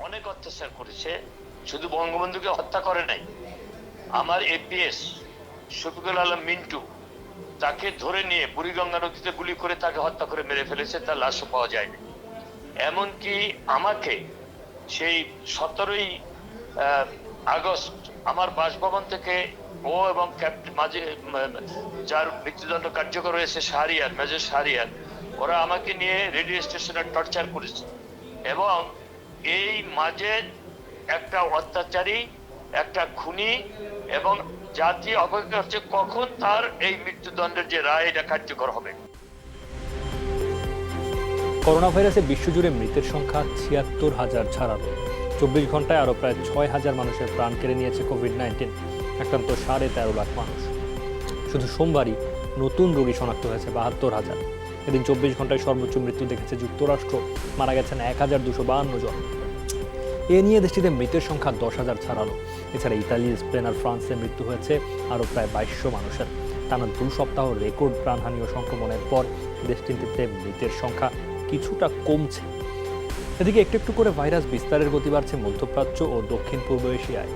অনেক অত্যাচার করেছে, শুধু বঙ্গবন্ধুকে হত্যা করে নাই, আমার এপিএস শফিকুল আলম মিন্টু তাকে ধরে নিয়ে বুড়িগঙ্গা নদীতে গুলি করে তাকে হত্যা করে মেরে ফেলেছে, তার লাশও পাওয়া যায়নি। এমনকি আমাকে সেই 17ই আগস্ট আমার বাসভবন থেকে ও এবং ক্যাপ্টেন যার মৃত্যুদণ্ড কার্যকর হয়েছে শাহরিয়ার, মেজর শাহরিয়ার, ওরা আমাকে নিয়ে রেডিও স্টেশনে টর্চার করেছে। এবং এই মাজেদ একটা অত্যাচারী, একটা খুনি, এবং জাতি অপেক্ষা করছে কখন তার এই মৃত্যুদণ্ডের যে রায় এটা কার্যকর হবে। করোনা ভাইরাসে বিশ্বজুড়ে মৃতের সংখ্যা ৭৬,০০০ ছাড়ালো। 24 ঘন্টায় আরো প্রায় ৬,০০০ মানুষের প্রাণ কেড়ে নিয়েছে কোভিড-19। আক্রান্ত 13.5 লাখ মানুষ। শুধু সোমবারই নতুন রোগী শনাক্ত হয়েছে ৭২,০০০। এদিন 24 ঘন্টায় সর্বোচ্চ মৃত্যু দেখেছে যুক্তরাষ্ট্র, মারা গেছেন ১,২৫২ জন। এ নিয়ে দেশটিতে মৃতের সংখ্যা 10,০০০ ছাড়ালো। এছাড়া ইতালি, স্পেন আর ফ্রান্সে মৃত্যু হয়েছে আরও প্রায় ২২০০ মানুষের। টানা 2 সপ্তাহ রেকর্ড প্রাণহানি ও সংক্রমণের পর দেশটিতে মৃতের সংখ্যা কিছুটা কমছে। এদিকে একটু একটু করে ভাইরাস বিস্তারের গতি বাড়ছে মধ্যপ্রাচ্য ও দক্ষিণ পূর্ব এশিয়ায়।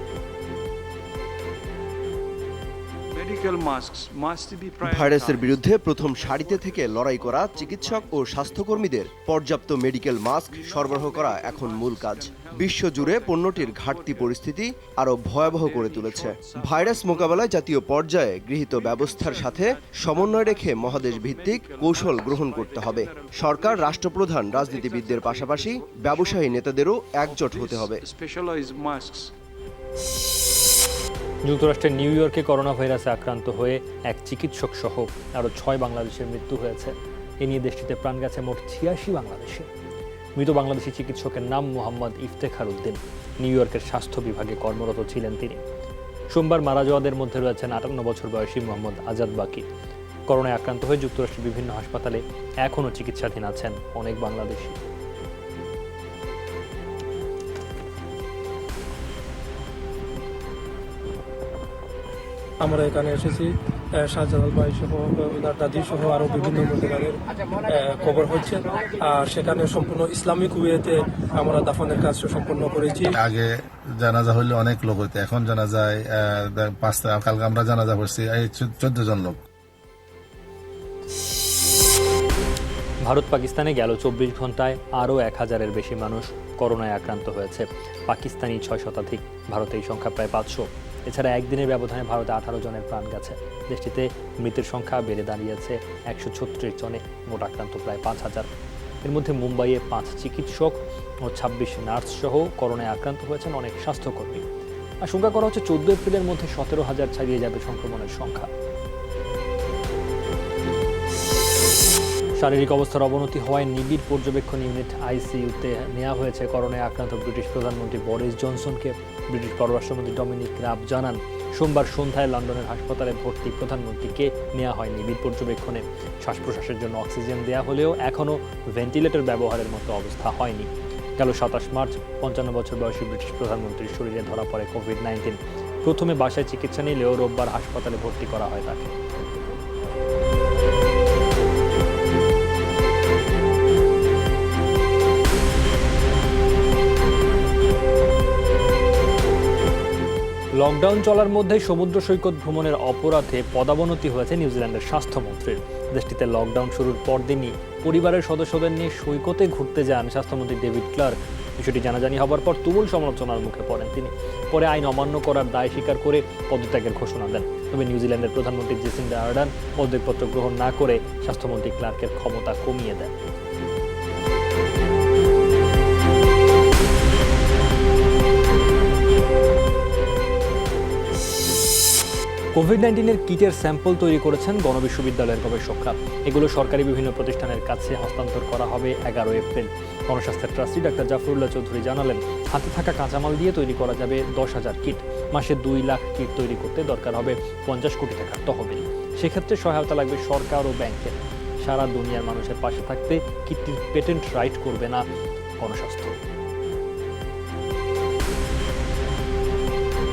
ভাইরাসের বিরুদ্ধে প্রথম সারিতে থেকে লড়াই করা চিকিৎসক ও স্বাস্থ্যকর্মীদের পর্যাপ্ত মেডিকেল মাস্ক সরবরাহ করা এখন মূল কাজ। বিশ্বজুড়ে পণ্যটির ঘাটতি পরিস্থিতি আরও ভয়াবহ করে তুলেছে। ভাইরাস মোকাবেলায় জাতীয় পর্যায়ে গৃহীত ব্যবস্থার সাথে সমন্বয় রেখে মহাদেশ ভিত্তিক কৌশল গ্রহণ করতে হবে। সরকার, রাষ্ট্রপ্রধান, রাজনীতিবিদদের পাশাপাশি ব্যবসায়ী নেতাদেরও একজোট হতে হবে। যুক্তরাষ্ট্রের নিউ ইয়র্কে করোনা ভাইরাসে আক্রান্ত হয়ে এক চিকিৎসক সহ আরও 6 বাংলাদেশের মৃত্যু হয়েছে। এ নিয়ে দেশটিতে প্রাণ গেছে মোট 86 বাংলাদেশি। মৃত বাংলাদেশি চিকিৎসকের নাম মোহাম্মদ ইফতেখার উদ্দিন। নিউ ইয়র্কের স্বাস্থ্য বিভাগে কর্মরত ছিলেন তিনি। সোমবার মারা যাওয়াদের মধ্যে রয়েছেন 58 বছর বয়সী মোহাম্মদ আজাদ বাকি। করোনায় আক্রান্ত হয়ে যুক্তরাষ্ট্রের বিভিন্ন হাসপাতালে এখনও চিকিৎসাধীন আছেন অনেক বাংলাদেশি। আমরা এখানে এসেছি শাহজালাল ভাই সহ ওনার দাদি সহ আরো বিভিন্ন পরিবারের খবর হচ্ছে, আর সেখানে সম্পূর্ণ ইসলামিক ওয়েতে আমরা দাফনের কাজ সম্পূর্ণ করেছি। আগে জানাজা হইলে অনেক লোক হইতো, এখন জানাজায় 5টা, কালকে আমরা জানাজা করছি 14 জন লোক। ভারত পাকিস্তানে গেল 24 ঘন্টায় আরও 1000-এর বেশি মানুষ করোনায় আক্রান্ত হয়েছে। পাকিস্তানি 6 শতাধিক, ভারতে এই সংখ্যা প্রায় 500। এছাড়া একদিনের ব্যবধানে ভারতে 18 জনের প্রাণ গেছে। দেশটিতে মৃতের সংখ্যা বেড়ে দাঁড়িয়েছে 136 জনে, মোট আক্রান্ত প্রায় 5000। এর মধ্যে মুম্বাইয়ে 5 চিকিৎসক ও 26 নার্স সহ করোনায় আক্রান্ত হয়েছেন অনেক স্বাস্থ্যকর্মী। আশঙ্কা করা হচ্ছে 14 এপ্রিলের মধ্যে 17,000 ছাড়িয়ে যাবে সংক্রমণের সংখ্যা। শারীরিক অবস্থার অবনতি হওয়ায় নিবিড় পর্যবেক্ষণ ইউনিট আইসিইউতে নেওয়া হয়েছে করোনায় আক্রান্ত ব্রিটিশ প্রধানমন্ত্রী বরিস জনসনকে। ব্রিটিশ পররাষ্ট্রমন্ত্রী ডমিনিক রাব জানান, সোমবার সন্ধ্যায় লন্ডনের হাসপাতালে ভর্তি প্রধানমন্ত্রীকে নেওয়া হয় নিবিড় পর্যবেক্ষণে। শ্বাস প্রশ্বাসের জন্য অক্সিজেন দেওয়া হলেও এখনও ভেন্টিলেটর ব্যবহারের মতো অবস্থা হয়নি। গেল 27 মার্চ 55 বছর বয়সী ব্রিটিশ প্রধানমন্ত্রীর শরীরে ধরা পড়ে কোভিড-19। প্রথমে বাসায় চিকিৎসা নিলেও রোববার হাসপাতালে ভর্তি করা হয় তাকে। লকডাউন চলার মধ্যে সমুদ্র সৈকত ভ্রমণের অপরাধে পদাবনতি হয়েছে নিউজিল্যান্ডের স্বাস্থ্যমন্ত্রীর। দেশটিতে লকডাউন শুরুর পরদিনই পরিবারের সদস্যদের নিয়ে সৈকতে ঘুরতে যান স্বাস্থ্যমন্ত্রী ডেভিড ক্লার্ক। বিষয়টি জানাজানি হবার পর তুমুল সমালোচনার মুখে পড়েন তিনি। পরে আইন অমান্য করার দায় স্বীকার করে পদত্যাগের ঘোষণা দেন। তবে নিউজিল্যান্ডের প্রধানমন্ত্রী জেসিন্ডা আর্ডার্ন পদত্যাগপত্র গ্রহণ না করে স্বাস্থ্যমন্ত্রী ক্লার্কের ক্ষমতা কমিয়ে দেন। কোভিড-19 কিটের স্যাম্পল তৈরি করেছেন গণবিশ্ববিদ্যালয়ের গবেষকরা। এগুলো সরকারি বিভিন্ন প্রতিষ্ঠানের কাছে হস্তান্তর করা হবে 11 এপ্রিল। গণস্বাস্থ্যের ট্রাস্টি ডাক্তার জাফরুল্লাহ চৌধুরী জানালেন, হাতে থাকা কাঁচামাল দিয়ে তৈরি করা যাবে 10,000 কিট। মাসে 2 লাখ কিট তৈরি করতে দরকার হবে 50 কোটি টাকার তহবিল। সেক্ষেত্রে সহায়তা লাগবে সরকার ও ব্যাংকের। সারা দুনিয়ার মানুষের পাশে থাকতে কিডনির পেটেন্ট রাইট করবে না গণস্বাস্থ্য।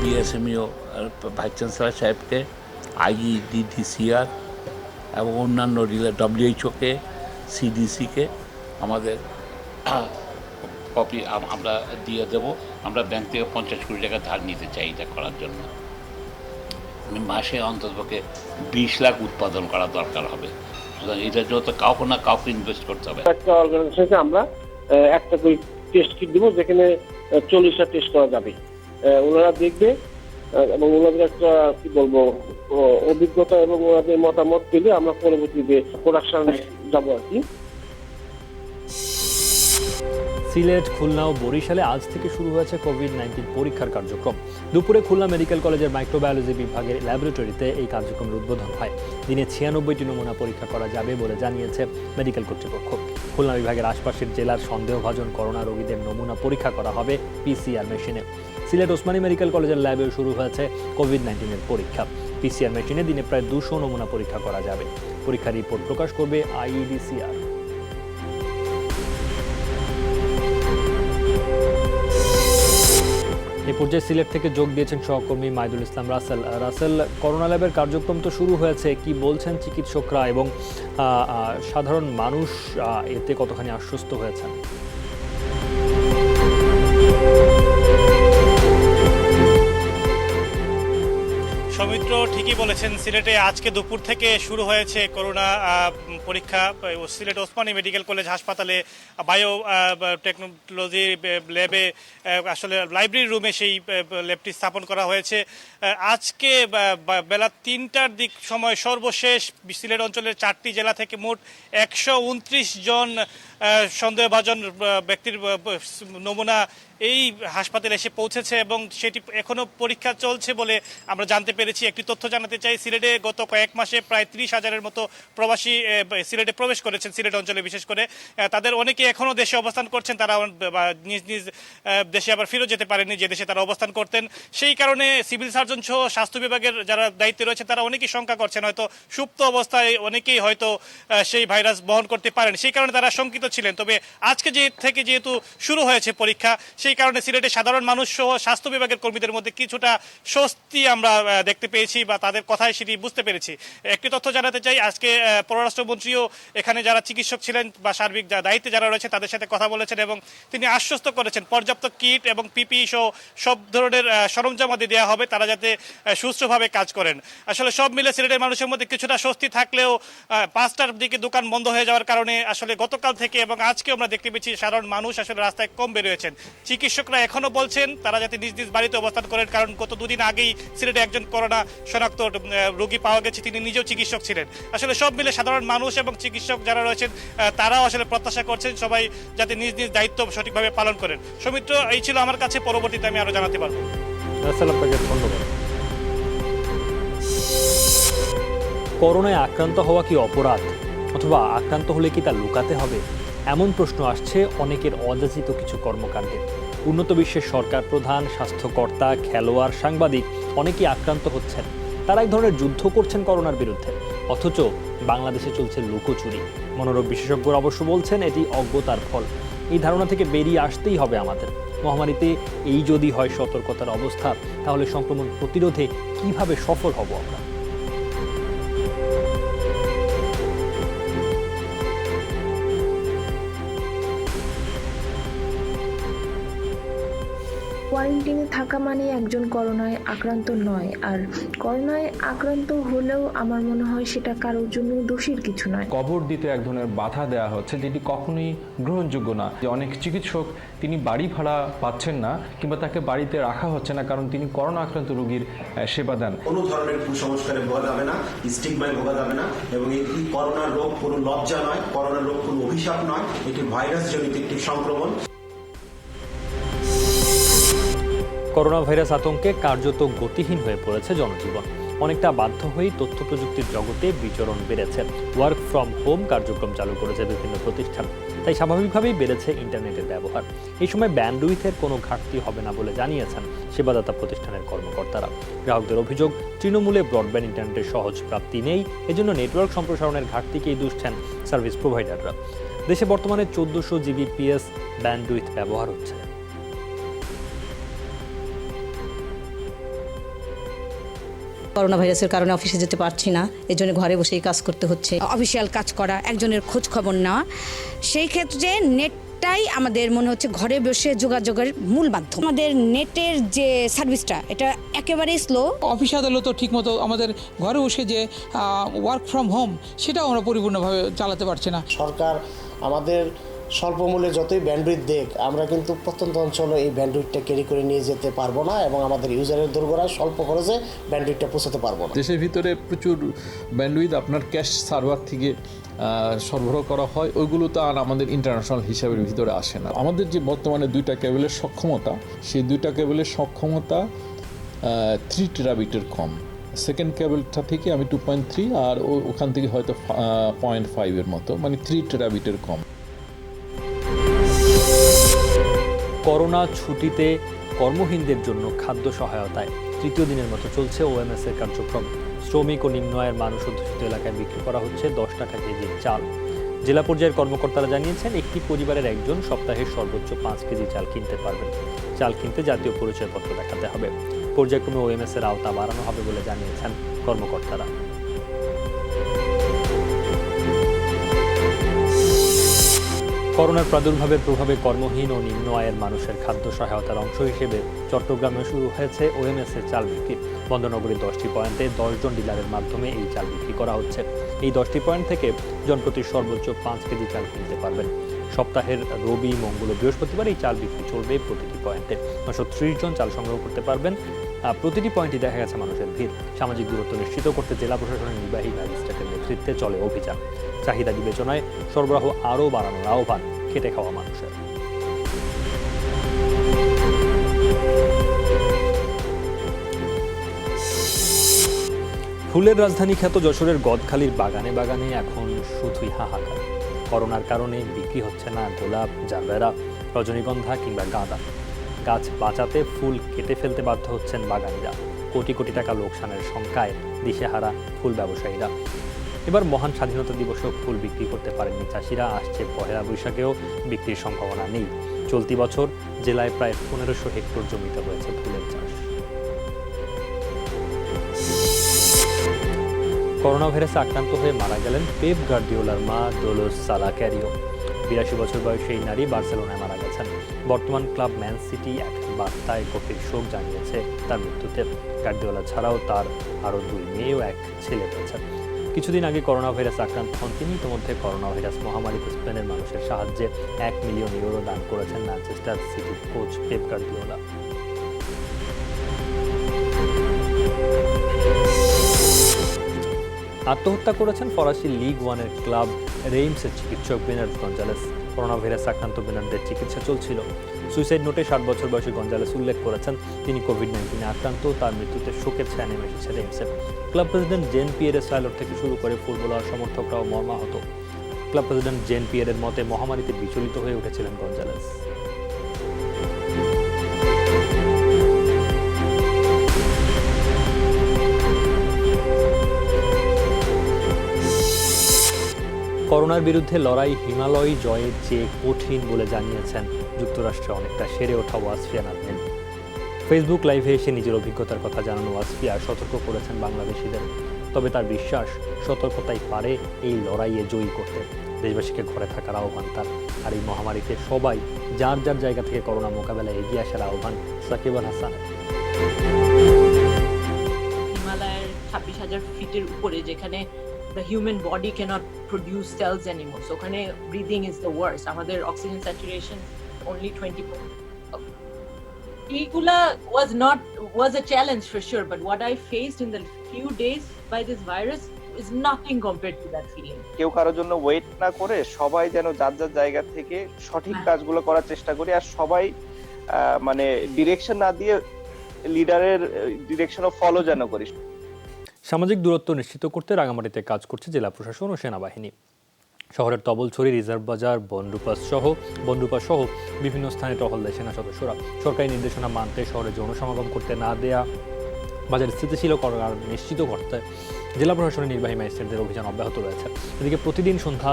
বিএসএমইও ভাইস চ্যান্সেলর সাহেবকে, IEDDCR এবং অন্যান্য WHO-কে, CDC-কে আমাদের কপি আমরা দিয়ে দেব। আমরা ব্যাংক থেকে 50 কোটি টাকা ধার নিতে চাই এটা করার জন্য। মাসে অন্ততপক্ষে 20 লাখ উৎপাদন করা দরকার হবে। সুতরাং এটার জন্য কাউকে না কাউকে ইনভেস্ট করতে হবে। একটা অর্গানাইজেশনকে আমরা একটা করে টেস্ট কিট দিব, যেখানে 40টা টেস্ট করা যাবে। ওনারা দেখবে এবং ওনাদের একটা কি বলবো অভিজ্ঞতা এবং ওনাদের মতামত পেলে আমরা পরবর্তীতে প্রোডাকশন যাবো আর কি। সিলেট, খুলনা ও বরিশালে আজ থেকে শুরু হয়েছে কোভিড-19 পরীক্ষার কার্যক্রম। দুপুরে খুলনা মেডিকেল কলেজের মাইক্রোবায়োলজি বিভাগের ল্যাবরেটরিতে এই কার্যক্রমের উদ্বোধন হয়। দিনে 96টি নমুনা পরীক্ষা করা যাবে বলে জানিয়েছে মেডিকেল কর্তৃপক্ষ। খুলনা বিভাগের আশপাশের জেলার সন্দেহভাজন করোনা রোগীদের নমুনা পরীক্ষা করা হবে PCR মেশিনে। সিলেট ওসমানী মেডিকেল কলেজের ল্যাবেও শুরু হয়েছে কোভিড-19 পরীক্ষা। PCR মেশিনে দিনে প্রায় 200 নমুনা পরীক্ষা করা যাবে। পরীক্ষার রিপোর্ট প্রকাশ করবে IEDCR। এই পর্যায়ে সিলেট থেকে যোগ দিয়েছেন সহকর্মী মাইদুল ইসলাম রাসেল। রাসেল, করোনা ল্যাবের কার্যক্রম তো শুরু হয়েছে, কি বলছেন চিকিৎসকরা এবং সাধারণ মানুষ এতে কতখানি আশ্বস্ত হয়েছেন? সৌমিত্র ঠিকই বলেছেন, সিলেটে আজকে দুপুর থেকে শুরু হয়েছে করোনা পরীক্ষা। সিলেট ওসমানী মেডিকেল কলেজ হাসপাতালে বায়ো টেকনোলজি ল্যাবে আসলে লাইব্রেরি রুমে সেই ল্যাবটি স্থাপন করা হয়েছে। আজকে বেলা 3টার দিক সময় সর্বশেষ সিলেট অঞ্চলের 4টি জেলা থেকে মোট 129 জন সন্দেহভাজন ব্যক্তির নমুনা এই হাসপাতালে এসে পৌঁছেছে এবং সেটি এখনো পরীক্ষা চলছে বলে আমরা জানতে পেরেছি। একটি তথ্য জানাতে চাই, সিলেটে গত কয়েক মাসে প্রায় 30,000-এর মতো প্রবাসী সিলেটে প্রবেশ করেছেন। সিলেট অঞ্চলে বিশেষ করে তাদের অনেকে এখনো দেশে অবস্থান করছেন, তারা নিজ নিজ দেশে আবার ফিরে যেতে পারেনি যে দেশে তারা অবস্থান করতেন। সেই কারণে সিভিল সার্জন সহ স্বাস্থ্য বিভাগের যারা দায়িত্বে রয়েছে তারা অনেকেই শঙ্কা করছেন, হয়তো সুপ্ত অবস্থায় অনেকেই হয়তো সেই ভাইরাস বহন করতে পারেন। সেই কারণে তারা শঙ্কিত ছিলেন। তবে আজকে যেহেতু শুরু হয়েছে পরীক্ষা, সেই কারণে সিলেটে সাধারণ মানুষ সহ স্বাস্থ্য বিভাগের কর্মীদের মধ্যে কিছুটা স্বস্তি আমরা দেখতে পেয়েছি বা তাদের কথায় সেটি বুঝতে পেরেছি। একটি তথ্য জানাতে চাই, আজকে পররাষ্ট্রমন্ত্রীও এখানে যারা চিকিৎসক ছিলেন বা সার্বিক দায়িত্বে যারা রয়েছে তাদের সাথে কথা বলেছেন এবং তিনি আশ্বস্ত করেছেন পর্যাপ্ত কিট এবং PPE সহ সব ধরনের সরঞ্জামাদি দেওয়া হবে, তারা যাতে সুষ্ঠুভাবে কাজ করেন। আসলে সব মিলে সিলেটের মানুষের মধ্যে কিছুটা স্বস্তি থাকলেও 5টার দিকে দোকান বন্ধ হয়ে যাওয়ার কারণে আসলে গতকাল থেকে এবং আজকে আমরা দেখতে পেয়েছি সাধারণ মানুষ আসলে রাস্তায় কম বেরোয়েছেন। চিকিৎসকরা এখনো বলছেন তারা যাতে নিজ নিজ বাড়িতে অবস্থান করেন, কারণ গত 2 দিন আগেই সিলেটে একজন করোনা শনাক্ত রোগী পাওয়া গেছে, তিনি নিজেও চিকিৎসক ছিলেন। আসলে সব মিলে সাধারণ মানুষ এবং চিকিৎসক যারা রয়েছেন তারাও আসলে প্রত্যাশা করছেন সবাই যাতে নিজ নিজ দায়িত্ব সঠিকভাবে পালন করেন। সৌমিত্র, এই ছিল আমার কাছে, পরবর্তীতে আমি আরো জানাতে পারবো। ধন্যবাদ। করোনায় আক্রান্ত হওয়া কি অপরাধ, অথবা আক্রান্ত হলে কি তা লুকাতে হবে? এমন প্রশ্ন আসছে অনেকের অযাচিত কিছু কর্মকাণ্ডে। উন্নত বিশ্বের সরকার প্রধান, স্বাস্থ্যকর্তা, খেলোয়াড়, সাংবাদিক অনেকেই আক্রান্ত হচ্ছেন। তারা এক ধরনের যুদ্ধ করছেন করোনার বিরুদ্ধে, অথচ বাংলাদেশে চলছে লুকোচুরি। মনোরোগ বিশেষজ্ঞরা অবশ্য বলছেন এটি অজ্ঞতার ফল। এই ধারণা থেকে বেরিয়ে আসতেই হবে আমাদের। মহামারীতে এই যদি হয় সতর্কতার অবস্থা, তাহলে সংক্রমণ প্রতিরোধে কিভাবে সফল হব আমরা? কোয়ারেন্টাইনে থাকা মানে একজন করোনায় আক্রান্ত নয়, আর করোনায় আক্রান্ত হলেও আমার মনে হয় সেটা কারোর জন্য দোষীর কিছু নয়। কবর দিতে এক ধরনের বাধা দেওয়া হচ্ছে, যেটি কখনোই গ্রহণযোগ্য না। যে অনেক চিকিৎসক তিনি বাড়ি ভাড়া পাচ্ছেন না কিংবা তাকে বাড়িতে রাখা হচ্ছে না কারণ তিনি করোনা আক্রান্ত রোগীর সেবা দেন। কোনো ধরনের কুসংস্কারে ভোগা যাবে না, স্টিগমায় ভোগা যাবে না, এবং এই করোনার রোগ কোনো লজ্জা নয়, করোনার রোগ কোনো অভিশাপ নয়, এটি ভাইরাস জনিত একটি সংক্রমণ। করোনা ভাইরাস আতঙ্কে কার্যত গতিহীন হয়ে পড়েছে জনজীবন। অনেকটা বাধ্য হয়েই তথ্য প্রযুক্তির জগতে বিচরণ বেড়েছে। ওয়ার্ক ফ্রম হোম কার্যক্রম চালু করেছে বিভিন্ন প্রতিষ্ঠান, তাই স্বাভাবিকভাবেই বেড়েছে ইন্টারনেটের ব্যবহার। এই সময় ব্যান্ডউইথের কোনো ঘাটতি হবে না বলে জানিয়েছেন সেবাদাতা প্রতিষ্ঠানের কর্মকর্তারা। গ্রাহকদের অভিযোগ, তৃণমূলে ব্রডব্যান্ড ইন্টারনেটের সহজ প্রাপ্তি নেই, এজন্য নেটওয়ার্ক সম্প্রসারণের ঘাটতিকেই দুষছেন সার্ভিস প্রোভাইডাররা। দেশে বর্তমানে 1400 Gbps ব্যান্ডউইথ ব্যবহার হচ্ছে। করোনা ভাইরাসের কারণে অফিসে যেতে পারছি না, এজন্য ঘরে বসেই কাজ করতে হচ্ছে। অফিসিয়াল কাজ করা, একজনের খোঁজ খবর নেওয়া, সেই ক্ষেত্রে নেটটাই আমাদের মনে হচ্ছে ঘরে বসে যোগাযোগের মূল মাধ্যম। আমাদের নেটের যে সার্ভিসটা এটা একেবারেই স্লো। অফিস আদালতও ঠিকমতো আমাদের ঘরে বসে যে ওয়ার্ক ফ্রম হোম সেটাও আমরা পরিপূর্ণভাবে চালাতে পারছি না। সরকার আমাদের স্বল্প মূল্যে যতই ব্যান্ডউইথ দেখ, আমরা কিন্তু প্রত্যন্ত অঞ্চলে এই ব্যান্ডউইথটা ক্যারি করে নিয়ে যেতে পারবো না এবং আমাদের ইউজারের দোরগোড়ায় স্বল্প খরচে ব্যান্ডউইথটা পৌঁছাতে পারবো না। দেশের ভিতরে প্রচুর ব্যান্ডউইথ আপনার ক্যাশ সার্ভার থেকে সরবরাহ করা হয়, ওইগুলো তো আর আমাদের ইন্টারন্যাশনাল হিসাবের ভিতরে আসে না। আমাদের যে বর্তমানে 2টা কেবলের সক্ষমতা, সেই 2টা কেবলের সক্ষমতা 3 টেরাবিটের কম। সেকেন্ড কেবলটা থেকে আমি 2.3 আর ওখান থেকে হয়তো 0.5 এর মতো, মানে 3 টেরাবিটের কম। করোনা ছুটিতে কর্মহীনদের জন্য খাদ্য সহায়তায় তৃতীয় দিনের মতো চলছে ওএমএস এর কার্যক্রম। শ্রমিক ও নিম্ন আয়ের মানুষ অধ্যুষিত এলাকায় বিক্রি করা হচ্ছে 10 টাকা কেজির চাল। জেলা পর্যায়ের কর্মকর্তারা জানিয়েছেন, একটি পরিবারের একজন সপ্তাহে সর্বোচ্চ 5 কেজি চাল কিনতে পারবেন। চাল কিনতে জাতীয় পরিচয়পত্র দেখাতে হবে। পর্যায়ক্রমে ওএমএস এর আওতা বাড়ানো হবে বলে জানিয়েছেন কর্মকর্তারা। করোনার প্রাদুর্ভাবের প্রভাবে কর্মহীন ও নিম্ন আয়ের মানুষের খাদ্য সহায়তার অংশ হিসেবে চট্টগ্রামে শুরু হয়েছে ওএমএস এর চাল বিক্রি। বন্দরনগরীর 10টি পয়েন্টে 10 জন ডিলারের মাধ্যমে এই চাল বিক্রি করা হচ্ছে। এই 10টি পয়েন্ট থেকে জনপ্রতি সর্বোচ্চ 5 কেজি চাল কিনতে পারবেন। সপ্তাহের রবি, মঙ্গল ও বৃহস্পতিবার এই চাল বিক্রি চলবে প্রতিটি পয়েন্টে। 930 জন চাল সংগ্রহ করতে পারবেন। প্রতিটি পয়েন্টে দেখা গেছে মানুষের ভিড়। সামাজিক দূরত্ব নিশ্চিত করতে জেলা প্রশাসনের নির্বাহী ম্যাজিস্ট্রেটের নেতৃত্বে চলে অভিযান। চাহিদা বিবেচনায় সরবরাহ আরও বাড়ানোর আহ্বান খেটে খাওয়া মানুষের। ফুলের রাজধানী খ্যাত যশোরের গদখালির বাগানে বাগানে এখন শুধুই হাহাকার। করোনার কারণে বিক্রি হচ্ছে না গোলাপ, জারবেরা, রজনীগন্ধা কিংবা গাঁদা। গাছ বাঁচাতে ফুল কেটে ফেলতে বাধ্য হচ্ছেন বাগানিরা। কোটি কোটি টাকা লোকসানের শঙ্কায় দিশেহারা ফুল ব্যবসায়ীরা। এবার মহান স্বাধীনতা দিবসেও ফুল বিক্রি করতে পারেননি চাষিরা। আসছে পহেলা বৈশাখেও বিক্রির সম্ভাবনা নেই। চলতি বছর জেলায় প্রায় 1500 হেক্টর জমিতে হয়েছে ফুলের চাষ। করোনা ভাইরাসে আক্রান্ত হয়ে মারা গেলেন পেপ গার্দিওলার মা দোলোস সালা ক্যারিও। 82 বছর বয়সী এই নারী বার্সেলোনায় মারা গেছেন। বর্তমান ক্লাব ম্যান সিটি এক বার্তায় গভীর শোক জানিয়েছে তার মৃত্যুতে। গার্দিওলা ছাড়াও তার আরও 2 মেয়ে ও 1 ছেলে রয়েছে। কিছুদিন আগে করোনা ভাইরাসে আক্রান্ত হন তিনি। ইতিমধ্যে করোনা ভাইরাস মহামারীতে স্পেনের মানুষের সাহায্যে 1 মিলিয়ন ইউরো দান করেছেন ম্যানচেস্টার সিটির কোচ পেপ গার্দিওলা। আত্মহত্যা করেছেন ফরাসি লিগ 1-এর ক্লাব রেইমসের চিকিৎসক বেনার্ড গঞ্জালেস। করোনা ভাইরাস আক্রান্ত বেনার্ডের চিকিৎসা চলছিল। সুইসাইড নোটে 60 বছর বয়সী গঞ্জালেস উল্লেখ করেছেন তিনি কোভিড-19 আক্রান্ত। তার মৃত্যুতে শোকের ছায়া নেমে এসেছে রেইমসে। ক্লাব প্রেসিডেন্ট জেন পিয়েরে সাইলর থেকে শুরু করে ফুটবলার সমর্থকরাও মর্মাহত। ক্লাব প্রেসিডেন্ট জেন পিয়েরের মতে মহামারীতে বিচলিত হয়ে উঠেছিলেন গঞ্জালেস। করোনার বিরুদ্ধে লড়াই হিমালয় জয়ের চেয়ে কঠিন বলে জানিয়েছেন যুক্তরাষ্ট্রে অনেকটা সেরে ওঠা ওয়াসফিয়া নাজনীন। ফেসবুক লাইভে এসে নিজের অভিজ্ঞতার কথা জানানো ওয়াসফিয়া সতর্ক করেছেন বাংলাদেশিদের। তবে তার বিশ্বাস, সতর্কতাই পারে এই লড়াইয়ে জয়ী করতে। দেশবাসীকে ঘরে থাকার আহ্বান তার। আর এই মহামারীতে সবাই যার যার জায়গা থেকে করোনা মোকাবেলায় এগিয়ে আসার আহ্বান সাকিব আল হাসানের। হিমালয়ের 26,000 ফিটের উপরে, যেখানে the human body cannot produce cells anymore, so ওখানে breathing is the worst. আমাদের oxygen saturation only 20%. এইগুলা was a challenge for sure, but what I faced in the few days by this virus is nothing compared to that feeling. কেউ কারোর জন্য ওয়েট না করে সবাই যেন যার যার জায়গা থেকে সঠিক কাজগুলো করার চেষ্টা করি, আর সবাই মানে ডিরেকশন না দিয়ে লিডারের ডিরেকশনও ফলো যেন করি। সামাজিক দূরত্ব নিশ্চিত করতে রাঙামাটিতে কাজ করছে জেলা প্রশাসন ও সেনাবাহিনী। শহরের তবলছড়ি, রিজার্ভ বাজার, বনরূপা সহ বিভিন্ন স্থানে টহল দেয় সেনা সদস্যরা। সরকারি নির্দেশনা মানতে শহরে যৌন সমাগম করতে না দেয়া, বাজার স্থিতিশীল করার নিশ্চিত করতে জেলা প্রশাসনের নির্বাহী ম্যাজিস্ট্রেটদের অভিযান অব্যাহত রয়েছে। এদিকে প্রতিদিন সন্ধ্যা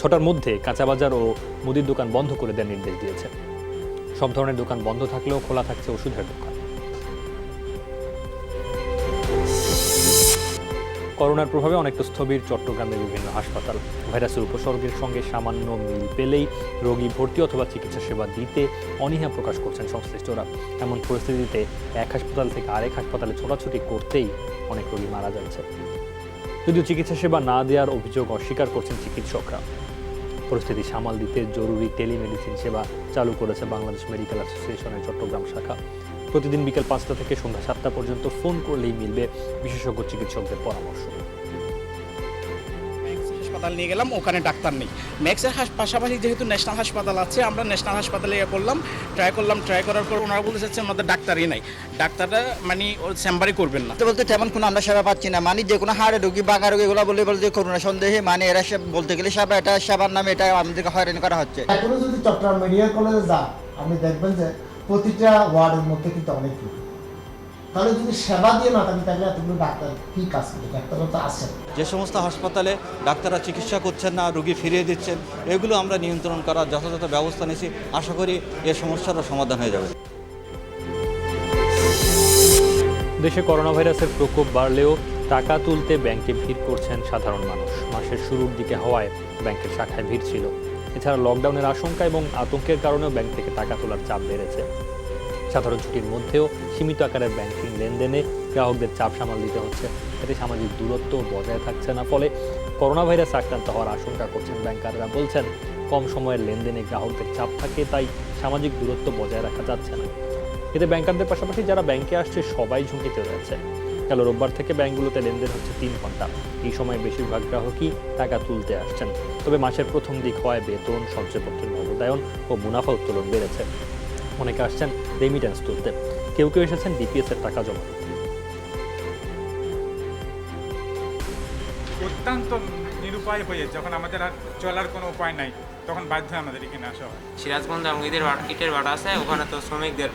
6টার মধ্যে কাঁচা বাজার ও মুদির দোকান বন্ধ করে দেওয়ার নির্দেশ দিয়েছে। সব ধরনের দোকান বন্ধ থাকলেও খোলা থাকছে ওষুধের দোকান। করোনার প্রভাবে অনেকটা স্থবির চট্টগ্রামের বিভিন্ন হাসপাতাল। ভাইরাসের উপসর্গের সঙ্গে সামান্য মিল পেলেই রোগী ভর্তি অথবা চিকিৎসা সেবা দিতে অনীহা প্রকাশ করছেন সংশ্লিষ্টরা। এমন পরিস্থিতিতে এক হাসপাতাল থেকে আরেক হাসপাতালে ছোটাছুটি করতেই অনেক রোগী মারা যাচ্ছে। যদিও চিকিৎসা সেবা না দেওয়ার অভিযোগ অস্বীকার করছেন চিকিৎসকরা। পরিস্থিতি সামাল দিতে জরুরি টেলিমেডিসিন সেবা চালু করেছে বাংলাদেশ মেডিকেল অ্যাসোসিয়েশনের চট্টগ্রাম শাখা। প্রতিদিন বিকেল 5টা থেকে সন্ধ্যা 7টা পর্যন্ত ফোন করলেই মিলবে বিশেষজ্ঞ চিকিৎসকদের পরামর্শ। হাসপাতাল নিয়ে গেলাম, ওখানে ডাক্তার নেই। ম্যাক্সের পাশাপাশি যেহেতু ন্যাশনাল হাসপাতাল আছে, আমরা ন্যাশনাল হাসপাতালে ট্রাই করার পর ওনারা বলতে চাচ্ছেন আমাদের ডাক্তারই নাই, ডাক্তাররা মানে চেম্বারই করবেন না। বলতে তেমন কোনো আমরা সেবা পাচ্ছি না, মানে যে কোনো হাড়ে রোগী, বাঘা রোগী এগুলো বলতে করোনা সন্দেহে মানে এরা বলতে গেলে সেবা, এটা সেবার নামে এটা আমাদেরকে হয়রানি করা হচ্ছে। এখনো যদি চট্টগ্রাম মেডিকেল কলেজে যান, আপনি দেখবেন যে প্রতিটা ওয়ার্ডের মধ্যে কিন্তু অনেক রোগী। তাহলে যদি সেবা দিয়ে না থাকি তাহলে এতগুলো ডাক্তার কি কাজ করবে? ডাক্তাররা তো আসেন। যে সমস্ত হাসপাতালে ডাক্তাররা চিকিৎসা করছেন না, রোগী ফিরিয়ে দিচ্ছেন, এগুলো আমরা নিয়ন্ত্রণ করার যথাযথ ব্যবস্থা নিয়েছি। আশা করি এ সমস্যারও সমাধান হয়ে যাবে। দেশে করোনা ভাইরাসের প্রকোপ বাড়লেও টাকা তুলতে ব্যাংকে ভিড় করছেন সাধারণ মানুষ। মাসের শুরুর দিকে হওয়ায় ব্যাংকের শাখায় ভিড় ছিল। এছাড়া লকডাউনের আশঙ্কা এবং আতঙ্কের কারণেও ব্যাংক থেকে টাকা তোলার চাপ বেড়েছে। সাধারণ ছুটির মধ্যেও সীমিত আকারের ব্যাংকিং লেনদেনে গ্রাহকদের চাপ সামাল দিতে হচ্ছে। এতে সামাজিক দূরত্ব বজায় থাকছে না, ফলে করোনা ভাইরাস আক্রান্ত হওয়ার আশঙ্কা করছেন ব্যাংকাররা। বলছেন কম সময়ের লেনদেনে গ্রাহকদের চাপ থাকে, তাই সামাজিক দূরত্ব বজায় রাখা যাচ্ছে না। এতে ব্যাংকারদের পাশাপাশি যারা ব্যাংকে আসছে সবাই ঝুঁকিতে রয়েছে। গেল রোববার থেকে ব্যাংকগুলোতে লেনদেন হচ্ছে 3 ঘন্টা। এই সময় বেশিরভাগ গ্রাহকই টাকা তুলতে আসছেন। তবে মাসের প্রথম দিক হওয়ায় বেতন, সঞ্চয়পত্রের নগদায়ন ও মুনাফা উত্তোলন বেড়েছে। অনেকে আসছেন রেমিটেন্স তুলতে, কেউ এসেছেন ডিপিএস এর টাকা জমা দিতে। অত্যন্ত নিরুপায় হয়ে যখন আমাদের আর চলার কোনো উপায় নাই, তখন বাধ্য আমাদের এখানে আসা হয়। সিরাজগঞ্জ ইটের ভাড়া আছে, ওখানে তো শ্রমিকদের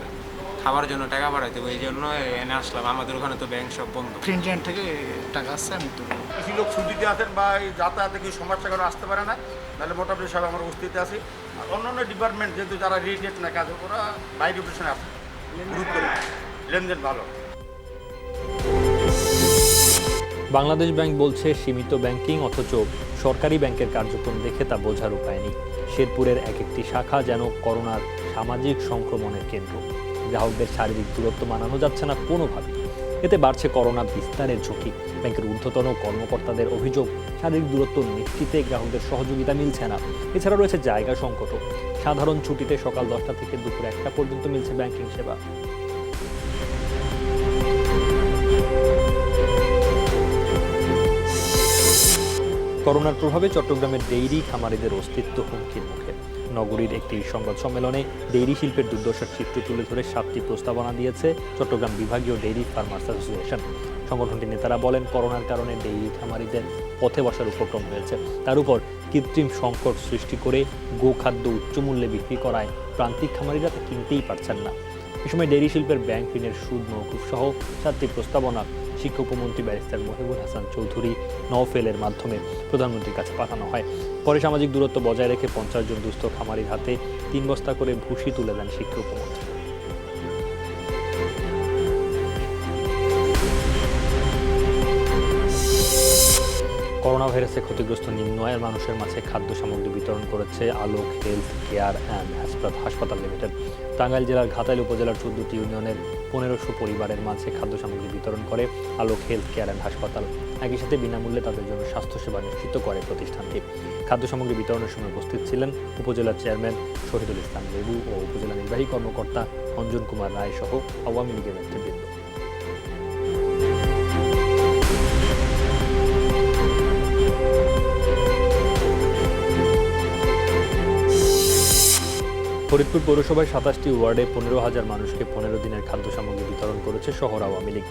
খাবার জন্য টাকা পাঠাইতে হবে, এই জন্য এনে আসলাম। আমাদের ওখানে তো ব্যাংক সব বন্ধ। প্রিন্টেন্ট থেকে টাকা আসছে, আমি তো কিছু লোক ছুটিতে আছেন বা এই যাতায়াতে কিছু সমস্যা করে আসতে পারে না, নাহলে মোটামুটি সব আমরা উপস্থিত আছি। আর অন্যান্য ডিপার্টমেন্ট যেহেতু যারা রিলেটেড না কাজ, ওরা বাইরে অপারেশনে আসে, গ্রুপ করে লেনদেন ভালো। বাংলাদেশ ব্যাংক বলছে সীমিত ব্যাংকিং, অথচ সরকারি ব্যাংকের কার্যক্রম দেখে তা বোঝার উপায় নেই। শেরপুরের একটি শাখা যেন করোনার সামাজিক সংক্রমণের কেন্দ্র। গ্রাহকদের শারীরিক দূরত্ব মানানো যাচ্ছে না কোনোভাবে। এতে বাড়ছে করোনা বিস্তারের ঝুঁকি। ব্যাংকের ঊর্ধ্বতন কর্মকর্তাদের অভিযোগ, শারীরিক দূরত্ব নিশ্চিতে গ্রাহকদের সহযোগিতা মিলছে না। এছাড়া রয়েছে জায়গা সংকটও। সাধারণ ছুটিতে সকাল 10টা থেকে দুপুর 1টা পর্যন্ত মিলছে ব্যাংকিং সেবা। করোনার প্রভাবে চট্টগ্রামের ডেইরি খামারিদের অস্তিত্ব হুমকির মুখে। নগরীর একটি সংবাদ সম্মেলনে ডেইরি শিল্পের দুর্দশার চিত্র তুলে ধরে 7টি প্রস্তাবনা দিয়েছে চট্টগ্রাম বিভাগীয় ডেইরি ফার্মার্স অ্যাসোসিয়েশন। সংগঠনটির নেতারা বলেন, করোনার কারণে ডেইরি খামারিদের পথে বসার উপক্রম হয়েছে। তার উপর কৃত্রিম সংকট সৃষ্টি করে গোখাদ্য উচ্চমূল্যে বিক্রি করায় প্রান্তিক খামারিরা তা কিনতেই পারছেন না। এ সময় ডেইরি শিল্পের ব্যাংক ঋণের সুদ মওকুফ সহ 7টি প্রস্তাবনা শিক্ষা উপমন্ত্রী ব্যারিস্টার মহিবুল হাসান চৌধুরী নওফেলের মাধ্যমে প্রধানমন্ত্রীর কাছে পাঠানো হয়। পরে সামাজিক দূরত্ব বজায় রেখে 50 জন দুস্থ খামারির হাতে 3 বস্তা করে ভুসি তুলে দেন শিক্ষা উপমন্ত্রী। করোনা ভাইরাসে ক্ষতিগ্রস্ত নিম্ন আয়ের মানুষের মাঝে খাদ্য সামগ্রী বিতরণ করেছে আলোক হেলথ কেয়ার অ্যান্ড হাসপাতাল লিমিটেড। টাঙ্গাইল জেলার ঘাটাইল উপজেলার 14টি ইউনিয়নের 1500 পরিবারের মাঝে খাদ্য সামগ্রী বিতরণ করে আলোক হেলথ কেয়ার অ্যান্ড হাসপাতাল। একই সাথে বিনামূল্যে তাদের জন্য স্বাস্থ্যসেবা নিশ্চিত করে প্রতিষ্ঠানটি। খাদ্য সামগ্রী বিতরণের সময় উপস্থিত ছিলেন উপজেলার চেয়ারম্যান শহীদুল ইসলাম লেবু ও উপজেলা নির্বাহী কর্মকর্তা অঞ্জন কুমার রায় সহ আওয়ামী লীগের নেতৃবৃন্দ। ফরিদপুর পৌরসভায় 27টি ওয়ার্ডে 15,000 মানুষকে 15 দিনের খাদ্য সামগ্রী বিতরণ করেছে শহর আওয়ামী লীগ।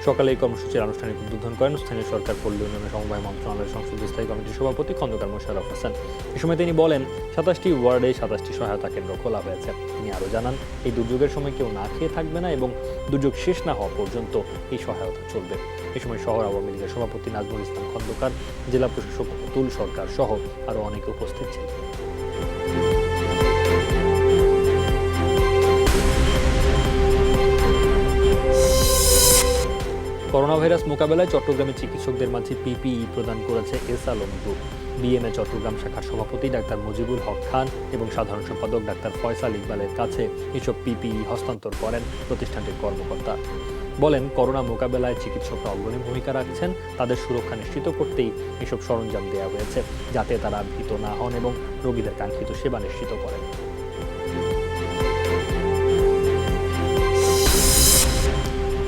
সকালে এই কর্মসূচির আনুষ্ঠানিক উদ্বোধন করেন স্থানীয় সরকার পল্লী উন্নয়ন সমবায় মন্ত্রণালয়ের সংসদীয় স্থায়ী কমিটির সভাপতি খন্দকার মোশাররফ হোসেন। এ সময় তিনি বলেন, 27টি ওয়ার্ডে 27টি সহায়তা কেন্দ্র খোলা হয়েছে। তিনি আরও জানান, এই দুর্যোগের সময় কেউ না খেয়ে থাকবে না এবং দুর্যোগ শেষ না হওয়া পর্যন্ত এই সহায়তা চলবে। এ সময় শহর আওয়ামী লীগের সভাপতি নাজমুল ইসলাম খন্দকার, জেলা প্রশাসক অতুল সরকার সহ আরও অনেকে উপস্থিত ছিলেন। করোনা ভাইরাস মোকাবেলায় চট্টগ্রামে চিকিৎসকদের মাঝে পিপিই প্রদান করেছে S Alam group. BMA Chittagong শাখার সভাপতি ডাক্তার মুজিবুল হক খান এবং সাধারণ সম্পাদক ডাক্তার ফয়সাল ইকবালের কাছে এসব পিপিই হস্তান্তর করেন প্রতিষ্ঠানটির কর্মকর্তা। বলেন, করোনা মোকাবেলায় চিকিৎসকরা অগ্রণী ভূমিকা রাখছেন। তাদের সুরক্ষা নিশ্চিত করতেই এসব সরঞ্জাম দেওয়া হয়েছে, যাতে তারা ভীত না হন এবং রোগীদের কাঙ্ক্ষিত সেবা নিশ্চিত করেন।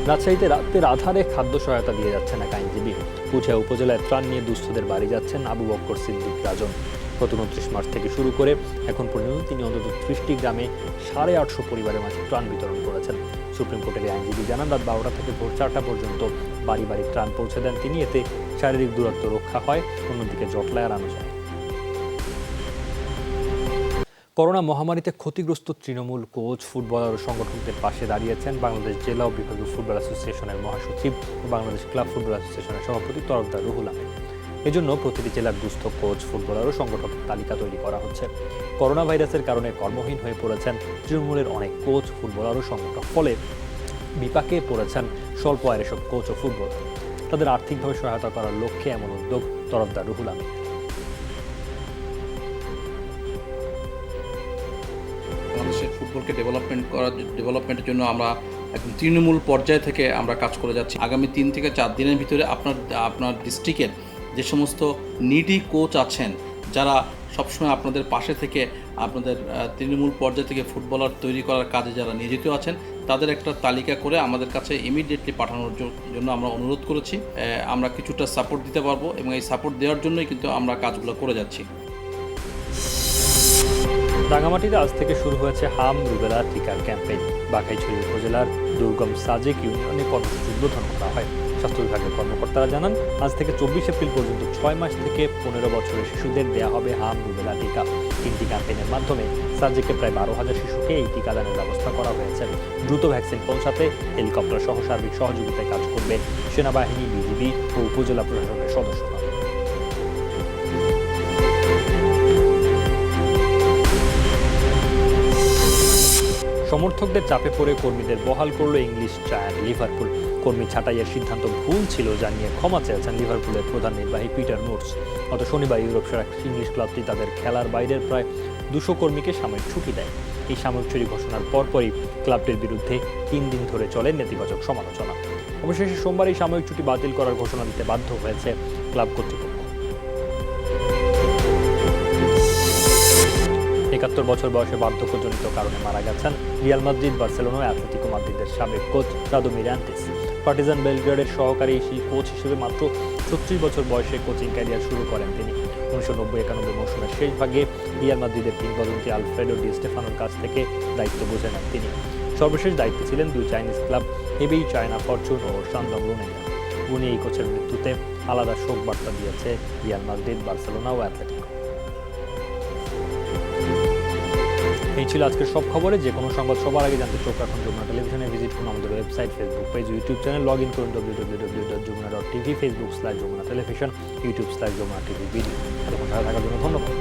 রাজশাহীতে রাতের আধারে খাদ্য সহায়তা দিয়ে যাচ্ছেন এক আইনজীবী। পুঠিয়া উপজেলায় ত্রাণ নিয়ে দুস্থদের বাড়ি যাচ্ছেন আবু বক্কর সিদ্দিক রাজন। গত 29 মার্চ থেকে শুরু করে এখন পর্যন্ত তিনি অন্তত 30টি গ্রামে 850 পরিবারের মাঝে ত্রাণ বিতরণ করেছেন। সুপ্রিম কোর্টের আইনজীবী জানান, রাত 12টা থেকে ভোর 4টা পর্যন্ত বাড়ি বাড়ি ত্রাণ পৌঁছে দেন তিনি। এতে শারীরিক দূরত্ব রক্ষা হয়, অন্যদিকে জটলা এড়ানো যায়। করোনা মহামারীতে ক্ষতিগ্রস্ত তৃণমূল কোচ, ফুটবলার ও সংগঠকদের পাশে দাঁড়িয়েছেন বাংলাদেশ জেলা ও বিভাগীয় ফুটবল অ্যাসোসিয়েশনের মহাসচিব ও বাংলাদেশ ক্লাব ফুটবল অ্যাসোসিয়েশনের সভাপতি তরফদার রুহুল আমিন। এজন্য প্রতিটি জেলার দুস্থ কোচ, ফুটবলার ও সংগঠকের তালিকা তৈরি করা হচ্ছে। করোনা ভাইরাসের কারণে কর্মহীন হয়ে পড়েছেন তৃণমূলের অনেক কোচ, ফুটবলার ও সংগঠক। ফলে বিপাকে পড়েছেন স্বল্প আয়ের এসব কোচ ও ফুটবলার। তাদের আর্থিকভাবে সহায়তা করার লক্ষ্যে এমন উদ্যোগ তরফদার রুহুল আমিন। বাংলাদেশের ফুটবলকে ডেভেলপমেন্টের জন্য আমরা একদম তৃণমূল পর্যায় থেকে আমরা কাজ করে যাচ্ছি। আগামী 3 থেকে 4 দিনের ভিতরে আপনার ডিস্ট্রিক্টের যে সমস্ত নিডি কোচ আছেন, যারা সবসময় আপনাদের পাশে থেকে আপনাদের তৃণমূল পর্যায় থেকে ফুটবলার তৈরি করার কাজে যারা নিয়োজিত আছেন, তাদের একটা তালিকা করে আমাদের কাছে ইমিডিয়েটলি পাঠানোর জন্য আমরা অনুরোধ করেছি। আমরা কিছুটা সাপোর্ট দিতে পারবো এবং এই সাপোর্ট দেওয়ার জন্যই কিন্তু আমরা কাজগুলো করে যাচ্ছি। রাঙামাটিতে আজ থেকে শুরু হয়েছে হাম রুবেলা টিকার ক্যাম্পেইন। বাঘাইছড়ি উপজেলার দুর্গম সাজেক ইউনিয়নে কর্মসূচি উদ্বোধন করা হয়। স্বাস্থ্য বিভাগের কর্মকর্তারা জানান, আজ থেকে 24 এপ্রিল পর্যন্ত 6 মাস থেকে 15 বছরের শিশুদের দেওয়া হবে হাম রুবেলা টিকা। 3টি ক্যাম্পেইনের মাধ্যমে সাজেকে প্রায় 12,000 শিশুকে এই টিকাদানের ব্যবস্থা করা হয়েছে। দ্রুত ভ্যাকসিন পৌঁছাতে হেলিকপ্টার সহ সার্বিক সহযোগিতায় কাজ করবে সেনাবাহিনী, বিজিবি ও উপজেলা প্রশাসনের সদস্যরা। সমর্থকদের চাপে পড়ে কর্মীদের বহাল করল ইংলিশ জায়ান্ট লিভারপুল। কর্মী ছাঁটাইয়ের সিদ্ধান্ত ভুল ছিল জানিয়ে ক্ষমা চেয়েছেন লিভারপুলের প্রধান নির্বাহী পিটার মুরস। গত শনিবার ইউরোপ সেরা ইংলিশ ক্লাবটি তাদের খেলার বাইরের প্রায় 200 কর্মীকে সাময়িক ছুটি দেয়। এই সাময়িক ছুটি ঘোষণার পরপরই ক্লাবটির বিরুদ্ধে 3 দিন ধরে চলে নেতিবাচক সমালোচনা। অবশেষে সোমবার এই সাময়িক ছুটি বাতিল করার ঘোষণা দিতে বাধ্য হয়েছে ক্লাব কর্তৃপক্ষ। 71 বছর বয়সে বার্ধক্যজনিত কারণে মারা গেছেন রিয়াল মাদ্রিদ, বার্সেলোনা ও অ্যাটলেটিকো মাদ্রিদের সাবেক কোচ রাদোমির অ্যান্টিস। পার্টিজান বেলগ্রেডের সহকারী কোচ হিসেবে মাত্র 36 বছর বয়সে কোচিং ক্যারিয়ার শুরু করেন তিনি। 1990-91 মৌসুমের শেষ ভাগে রিয়াল মাদ্রিদের কিংবদন্তি আলফ্রেডো ডি স্টেফানোর কাছ থেকে দায়িত্ব বুঝে নেন তিনি। সর্বশেষ দায়িত্বে ছিলেন 2 Chinese club Hebei China Fortune ও শানডং রুনেঙ্গা। উনি এই কোচের মৃত্যুতে আলাদা শোক বার্তা দিয়েছে রিয়াল মাদ্রিদ, বার্সেলোনা ও অ্যাটলেটিকো। এই ছিল আজকের সব খবরে। যে কোনো সংবাদ সবার আগে জানতে চোখ রাখুন যমুনা টেলিভিশনে। ভিজিট করুন আমাদের website, Facebook page, YouTube channel. Log in করুন www.jomuna.tv, Facebook/যমুনা টেলিভিশন, YouTube/যমুনা টিভি ভিডিও। এতক্ষণ সাথে থাকার জন্য ধন্যবাদ।